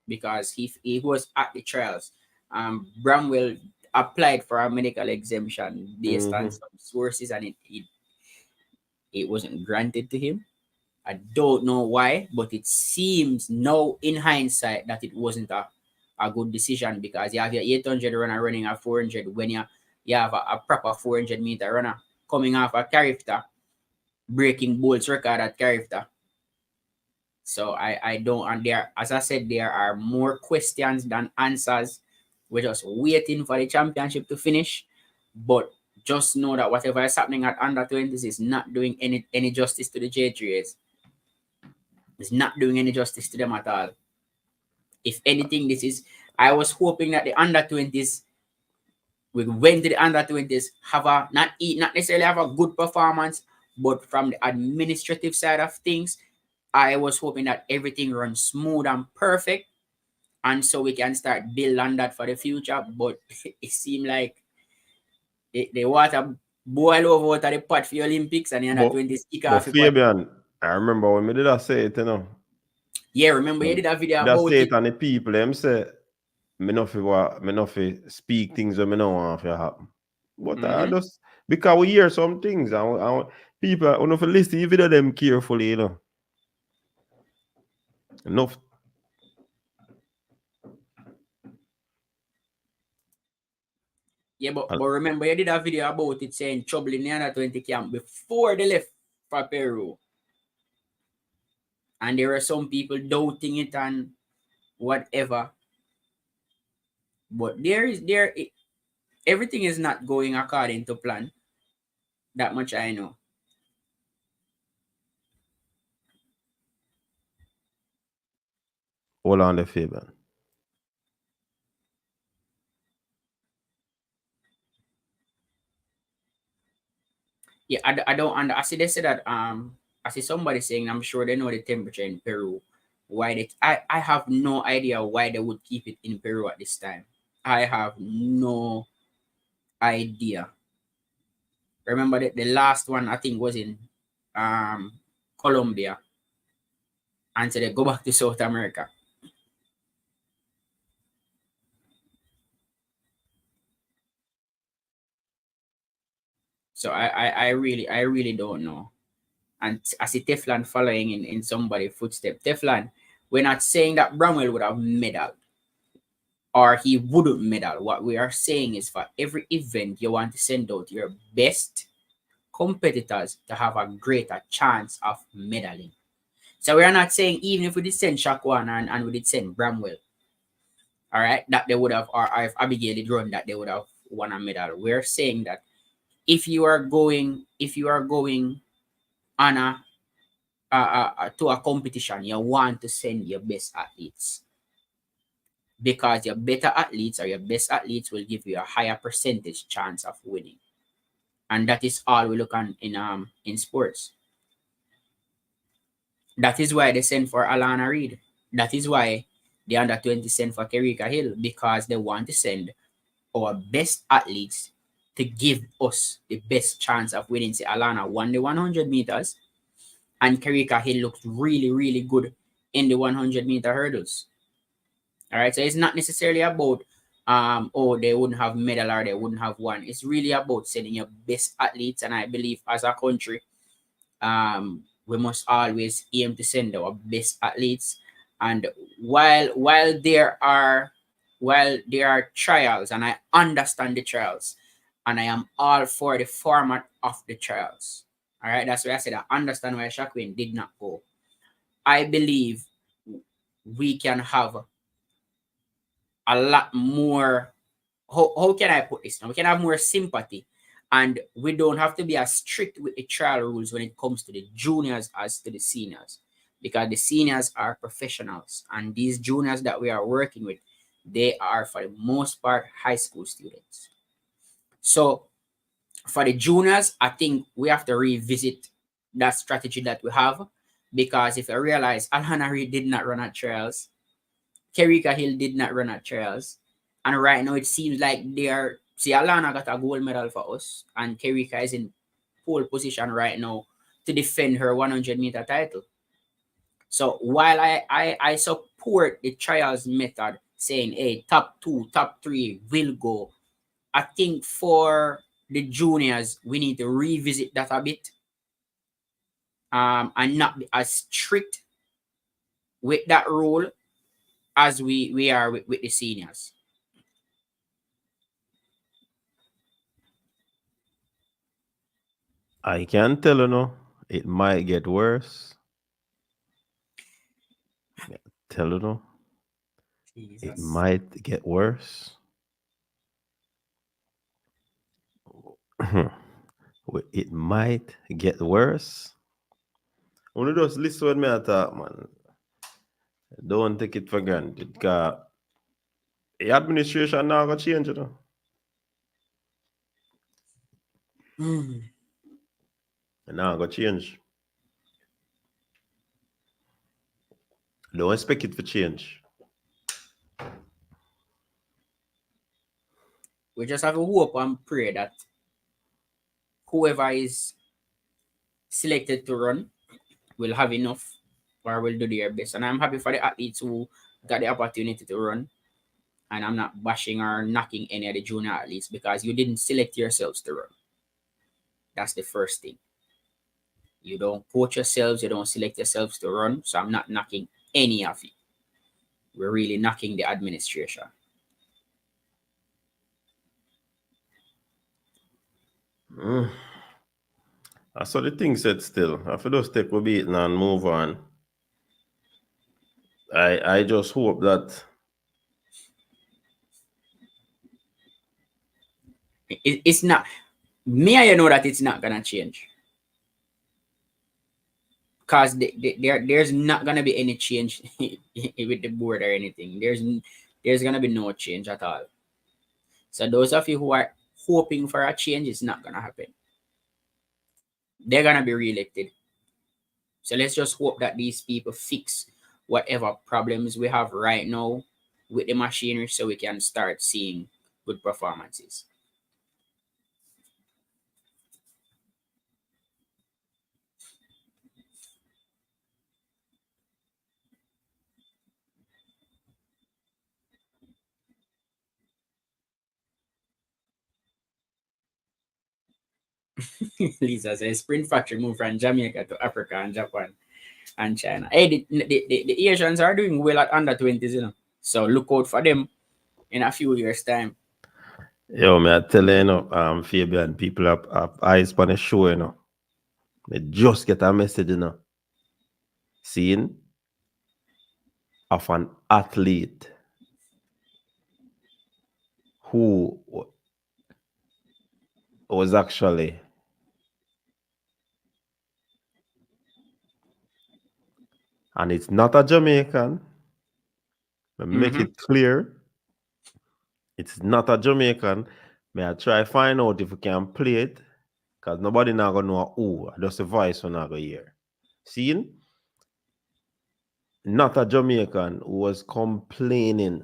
Because he was at the trials. Bramwell applied for a medical exemption based on some sources, and it wasn't granted to him. I don't know why, but it seems now in hindsight that it wasn't a good decision, because you have your 800 runner running a 400 when you have a proper 400-meter runner coming off a Carifta, breaking Bolt's record at Carifta. So I don't, and there, as I said, there are more questions than answers. We're just waiting for the championship to finish. But just know that whatever is happening at under 20s is not doing any justice to the J3s. It's not doing any justice to them at all. If anything, I was hoping that the under 20s, we went to the under 20s, not necessarily have a good performance, but from the administrative side of things, I was hoping that everything runs smooth and perfect, and so we can start build on that for the future. But it seemed like the water boil over out of the pot for the Olympics, and the under 20s kick off. But Fabian, I remember when we did I say it, you know. Yeah, remember you did a video about about it. it. And the people, them say, me not speak things that me don't want to happen. But I just, because we hear some things, and people, I don't know if you listen to the video them carefully, you know. Enough. Yeah, but remember you did a video about it saying trouble in the under 20 camp before they left for Peru. And there were some people doubting it and whatever. But everything is not going according to plan. That much I know. Hold on the Fabian. Yeah, I don't under. I see they say that I see somebody saying I'm sure they know the temperature in Peru. I have no idea why they would keep it in Peru at this time. I have no idea. Remember the last one I think was in Colombia. And so they go back to South America. So I really don't know. And I see Teflon following in somebody's footsteps. Teflon, we're not saying that Bramwell would have medaled or he wouldn't medal. What we are saying is for every event you want to send out your best competitors to have a greater chance of medaling. So we are not saying even if we did send Shakwan and we did send Bramwell, all right, that they would have, or if Abigail did run, that they would have won a medal. We're saying that if you are going on to a competition, you want to send your best athletes, because your better athletes or your best athletes will give you a higher percentage chance of winning. And that is all we look on in sports. That is why they send for Alana Reid. That is why the under 20 send for Kerika Hill, because they want to send our best athletes to give us the best chance of winning. Say Alana won the 100 meters, and Kerika Hill looked really, really good in the 100-meter hurdles. All right, so it's not necessarily about they wouldn't have medal or they wouldn't have won. It's really about sending your best athletes, and I believe as a country We must always aim to send our best athletes. And while there are trials, and I understand the trials, and I am all for the format of the trials. All right, that's why I said I understand why Shaquin did not go. I believe we can have a lot more. How can I put this now? We can have more sympathy, and we don't have to be as strict with the trial rules when it comes to the juniors as to the seniors, because the seniors are professionals, and these juniors that we are working with, they are for the most part high school students. So for the juniors, I think we have to revisit that strategy that we have, because if I realize Alana Reid did not run at trials, Kerika Hill did not run at trials, and right now it seems like they are. See, Alana got a gold medal for us, and Kerika is in pole position right now to defend her 100-meter title. So while I support the trials method, saying, hey, top 2, top 3 will go, I think for the juniors, we need to revisit that a bit, and not be as strict with that rule as we are with the seniors. I can tell you no, it might get worse. Tell you no, it might get worse. It might get worse. Only just listen when me I talk, man. Don't take it for granted. Because the administration now gonna change, you know. Now gonna change. Don't expect it to change. We just have to hope and pray that whoever is selected to run will have enough or will do their best. And I'm happy for the athletes who got the opportunity to run. And I'm not bashing or knocking any of the junior athletes, because you didn't select yourselves to run. That's the first thing. You don't coach yourselves, you don't select yourselves to run. So I'm not knocking any of it. We're really knocking the administration. I saw the thing said still. I feel just take a beat and move on. I just hope that it's not. Me, I know that it's not gonna change, because there's not gonna be any change with the board or anything. There's gonna be no change at all. So those of you who are hoping for a change, it's not gonna happen. They're gonna be reelected. So let's just hope that these people fix whatever problems we have right now with the machinery, so we can start seeing good performances. Lisa says Sprint Factory moved from Jamaica to Africa and Japan and China. Hey, the Asians are doing well at under 20s, you know. So look out for them in a few years' time. yo, me I tell you, Fabian, people have eyes on the show, you know. They just get a message, you know. Seeing of an athlete who was actually and it's not a Jamaican. Make it clear. It's not a Jamaican. May I try find out if we can play it? Because nobody now gonna know who. Just the voice when I go hear. Seeing? Not a Jamaican who was complaining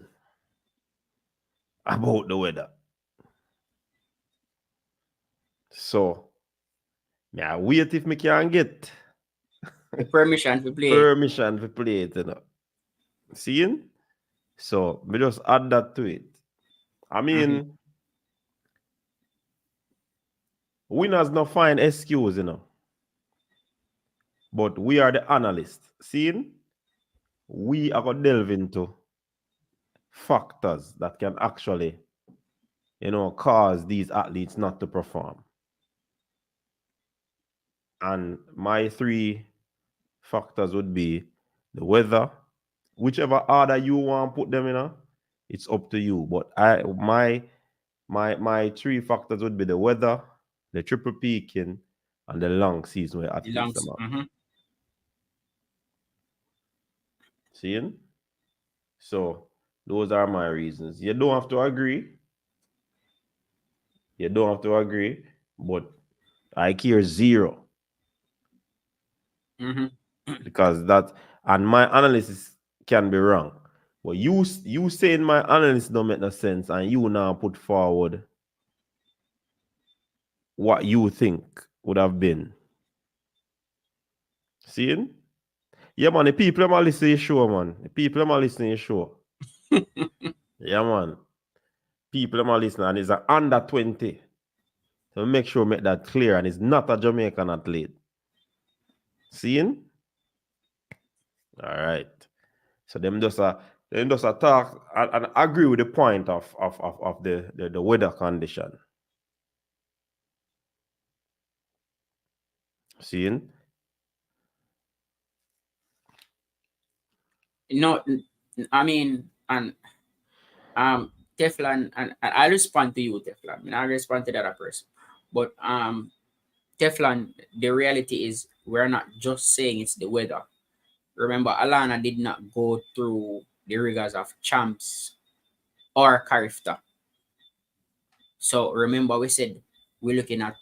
about the weather. So, may I wait if me can get the permission to play. Permission to play it, you know. Seeing? So, me just add that to it. I mean, winners not find excuse, you know. But we are the analysts. Seeing? We are going to delve into factors that can actually, cause these athletes not to perform. And my 3 factors would be the weather, whichever order you want to put them in, it's up to you. But my 3 factors would be the weather, the triple peaking, and the long season where athletes them up. Seeing? So those are my reasons. You don't have to agree. You don't have to agree, but I care 0. Because that, and my analysis can be wrong. But you saying my analysis don't make no sense, and you now put forward what you think would have been. Seeing? Yeah, man, the people are listening to your show, man. The people are listening to your show. Yeah, man. People are listening, and it's an under 20. So make sure make that clear, and it's not a Jamaican athlete. Seeing? All right. So them just talk and agree with the point of the weather condition. Seeing? No, I mean, and Teflon, and I respond to you, Teflon. I mean, I respond to the other person. But Teflon, the reality is we're not just saying it's the weather. Remember, Alana did not go through the rigors of champs or Carifta. So remember, we said we're looking at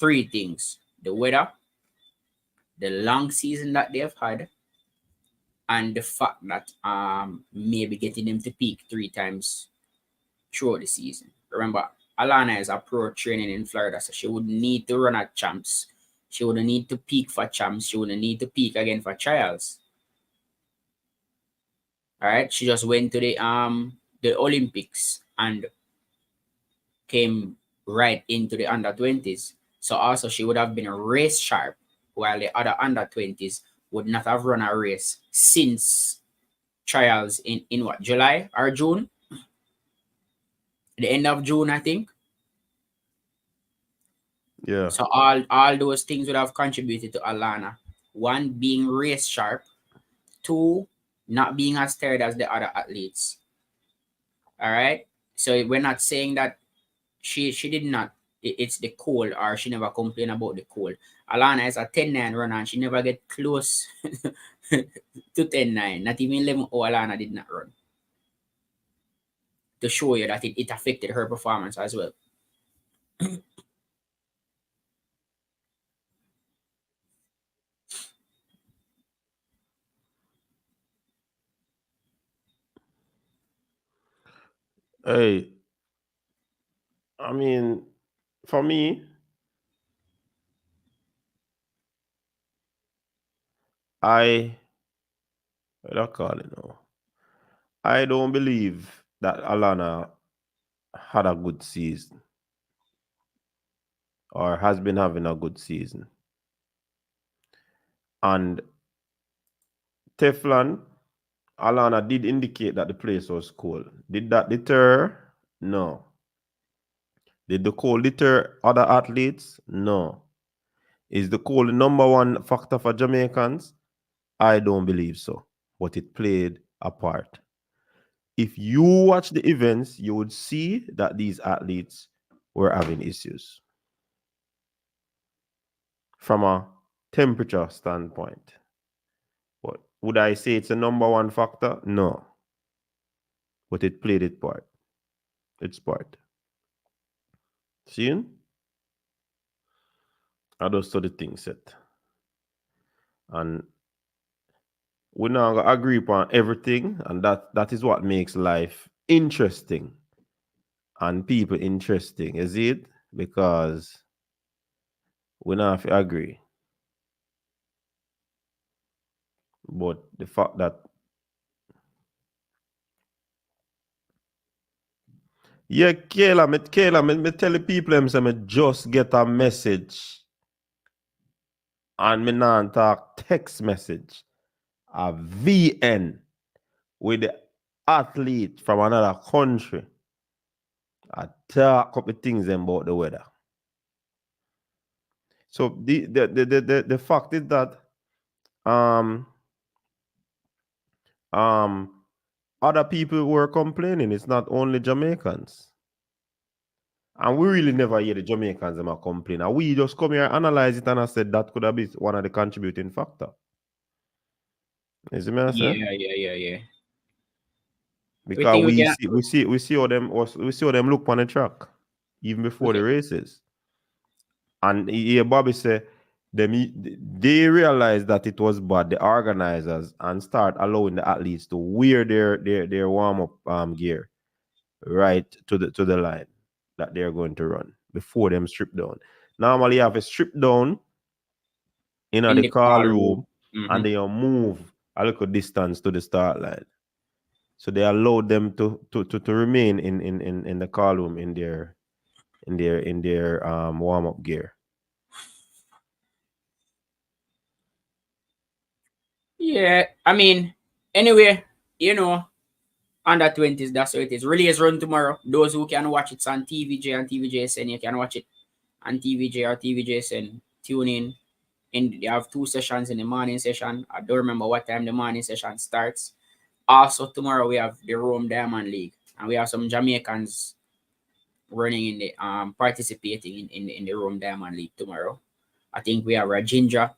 3 things: the weather, the long season that they've had, and the fact that maybe getting them to peak 3 times throughout the season. Remember, Alana is a pro training in Florida, so she would need to run at champs. She would need to peak for champs. She would need to peak again for trials. All right, she just went to the Olympics and came right into the under 20s. So also she would have been a race sharp, while the other under 20s would not have run a race since trials in what, July or June? The end of June, I think. Yeah. So all those things would have contributed to Alana. 1, being race sharp. 2, not being as tired as the other athletes. All right. So we're not saying that she did not. It's the cold, or she never complained about the cold. Alana is a 10-9 runner, and she never get close to 10-9. Not even 11. Alana did not run. To show you that it affected her performance as well. Hey, I mean, for me, I call it now. I don't believe that Alana had a good season or has been having a good season. And Teflon, Alana did indicate that the place was cold. Did that deter? No. Did the cold deter other athletes? No. Is the cold the number 1 factor for Jamaicans? I don't believe so. But it played a part. If you watch the events, you would see that these athletes were having issues from a temperature standpoint. But would I say it's a number 1 factor? No. But it played its part. Its part. Seeing? I just saw the thing set. And we're not going to agree upon everything. And that is what makes life interesting. And people interesting. Is it? Because we don't have to agree. But the fact that yeah, Kayla, me tell the people them say me just get a message And me not talk text message. A VN with the athlete from another country. I talk up the things about the weather. So the fact is that other people were complaining. It's not only Jamaicans. And we really never hear the Jamaicans them a complain. And we just come here and analyze it, and I said that could have been one of the contributing factor. You see me I say? Yeah. Because We we see how them look on the track even before the races. And here Bobby said they realized that it was bad, the organizers, and start allowing the athletes to wear their warm-up gear right to the line that they're going to run before them strip down. Normally you have a strip down in the call room, and they move a little distance to the start line. So they allowed them to remain in the call room in their warm-up gear. Yeah, I mean, anyway, under 20s, that's how it is. Relays run tomorrow. Those who can watch it on TVJ and TVJSN, you can watch it on TVJ or TVJSN. Tune in. They have 2 sessions in the morning session. I don't remember what time the morning session starts. Also, tomorrow we have the Rome Diamond League, and we have some Jamaicans running in the participating in the Rome Diamond League tomorrow. I think we have a Ginger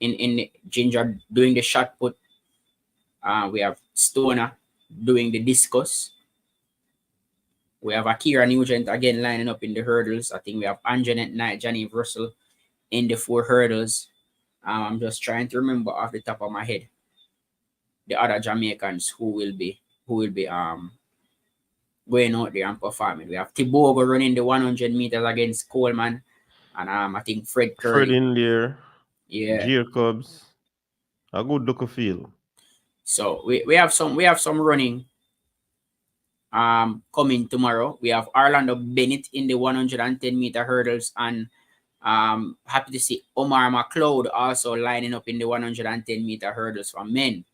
in Ginger doing the shot put. We have Stoner doing the discus. We have Akira Nugent again lining up in the hurdles. I think we have Anjanette Knight, Johnny Russell in the 4 hurdles. I'm just trying to remember off the top of my head the other Jamaicans who will be going out there and performing. We have Tibogo running the 100 meters against Coleman, and I think Fred Curry. Fred in there. Yeah. Jacobs. A good look of feel. So we have some running coming tomorrow. We have Orlando Bennett in the 110-meter hurdles, and happy to see Omar McLeod also lining up in the 110-meter hurdles for men.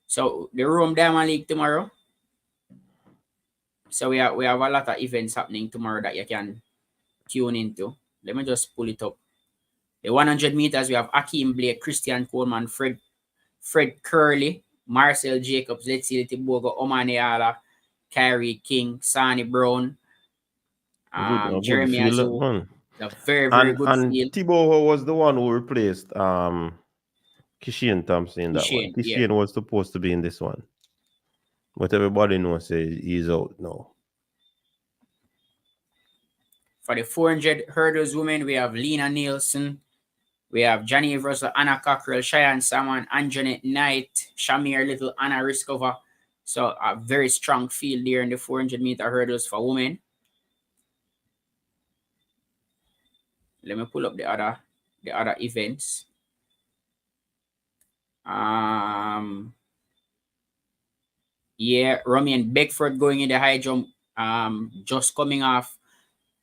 So the Rome Diamond League tomorrow. So we have a lot of events happening tomorrow that you can tune into. Let me just pull it up. The 100 meters, we have Akeem Blake, Christian Coleman, Fred Curley, Marcel Jacobs, Let's Tibogo, Oman Yala, Kyrie King, Sonny Brown, Jeremy Azu. A very good and field. Tibogo was the one who replaced Kishian Thompson in that one. Kishian was supposed to be in this one. But everybody knows he's out now. For the 400 hurdles women, we have Lena Nielsen, we have Johnny Russell, Anna Cockrell, Cheyenne Salmon, Anjanette Knight, Shamir Little, Anna Riskova. So a very strong field there in the 400-meter hurdles for women. Let me pull up the other events. Yeah, Romain Beckford going in the high jump, just coming off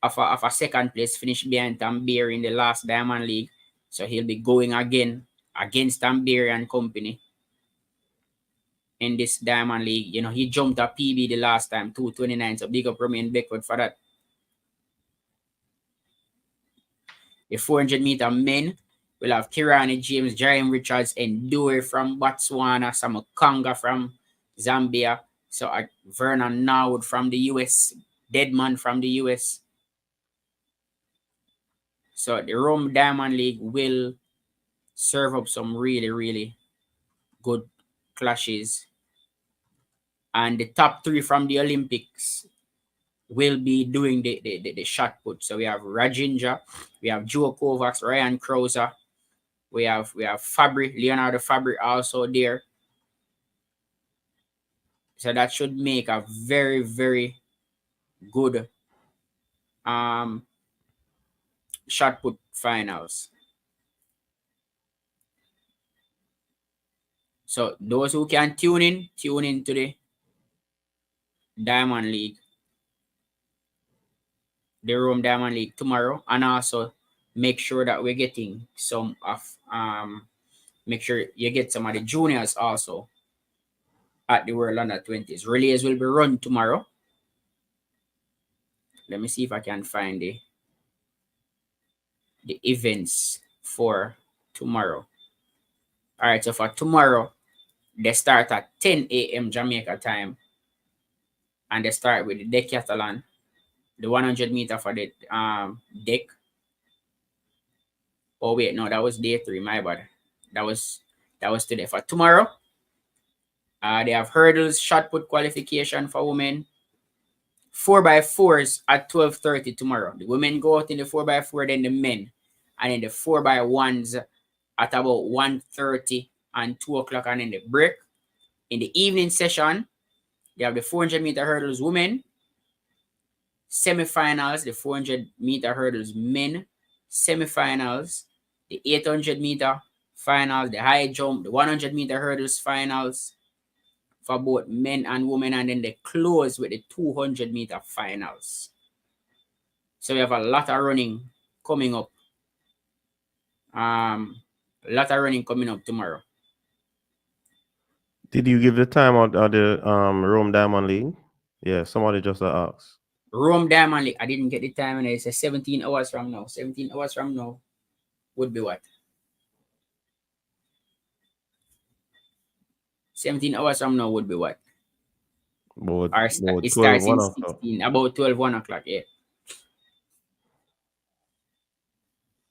a second place finish behind Tamberi in the last Diamond League. So he'll be going again against Tamberi and company in this Diamond League. He jumped a PB the last time, 2:29. So big up Romain Beckford for that. The 400-meter men will have Kirani James, Jeremy Richards, and Dewey from Botswana, Samukonga from Zambia. So Vernon Norwood from the US, Deadman from the US. So the Rome Diamond League will serve up some really, really good clashes. And the top 3 from the Olympics will be doing the shot put. So we have Rajinja, we have Joe Kovacs, Ryan Krauser, we have Fabry, Leonardo Fabry also there. So that should make a very, very good shot put finals. So those who can tune in to the Diamond League the Rome Diamond League tomorrow, and also make sure that we're getting some of make sure you get some of the juniors also at the World Under 20s. Relays will be run tomorrow. Let me see if I can find the events for tomorrow. All right, so for tomorrow, they start at 10 a.m. Jamaica time, and they start with the decathlon, the 100 meter for the deck. Oh wait, no, that was day 3. My bad. That was today. For tomorrow, they have hurdles, shot put qualification for women. 4x4s at 12:30 tomorrow. The women go out in the 4x4, then the men, and then the 4x1s at about 1:30 and 2 o'clock, and then the break. In the evening session, they have the 400 meter hurdles women, semifinals, the 400 meter hurdles men, semifinals, the 800 meter finals, the high jump, the 100 meter hurdles finals for both men and women, and then they close with the 200 meter finals. So we have a lot of running coming up. A lot of running coming up tomorrow. Did you give the time of the Rome Diamond League? Yeah, somebody just asked. Rome Diamond League, I didn't get the time, and it says 17 hours from now. 17 hours from now would be what? 17 hours from now would be what? About It starts 12, in 1 16, about 12, 1 o'clock, yeah.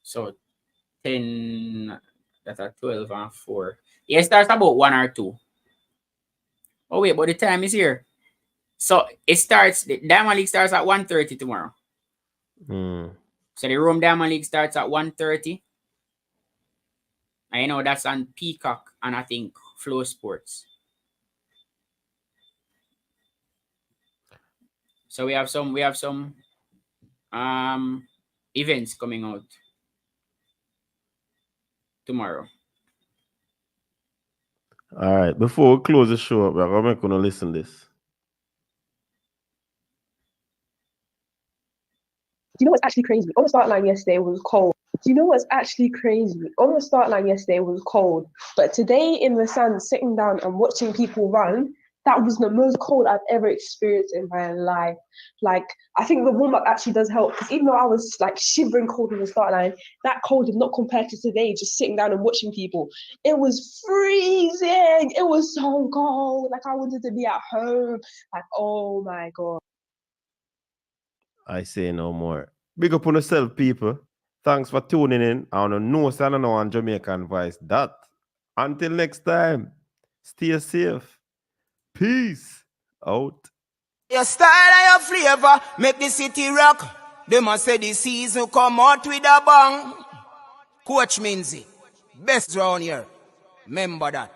So 10, that's at 12 and 4. Yeah, it starts about 1 or 2. Oh wait, but the time is here. So it starts, the Diamond League starts at 1:30 tomorrow. So the Rome Diamond League starts at 1:30. I know that's on Peacock and I think Flow Sports. So we have some events coming out tomorrow. All right, before we close the show up, we're going to listen to this. Do you know what's actually crazy? On the start line yesterday was cold. Do you know what's actually crazy? On the start line yesterday was cold, but today in the sun, sitting down and watching people run, that was the most cold I've ever experienced in my life. Like, I think the warm-up actually does help, because even though I was like shivering cold on the start line, that cold did not compare to today, just sitting down and watching people. It was freezing. It was so cold. Like, I wanted to be at home. Like, oh my God. I say no more. Big up on yourself, people. Thanks for tuning in. I don't know, I don't know on Jamaican Voice. That. Until next time, stay safe. Peace out. Your style and your flavor make the city rock. They must say the season come out with a bang. Coach Minzy, best round here. Remember that.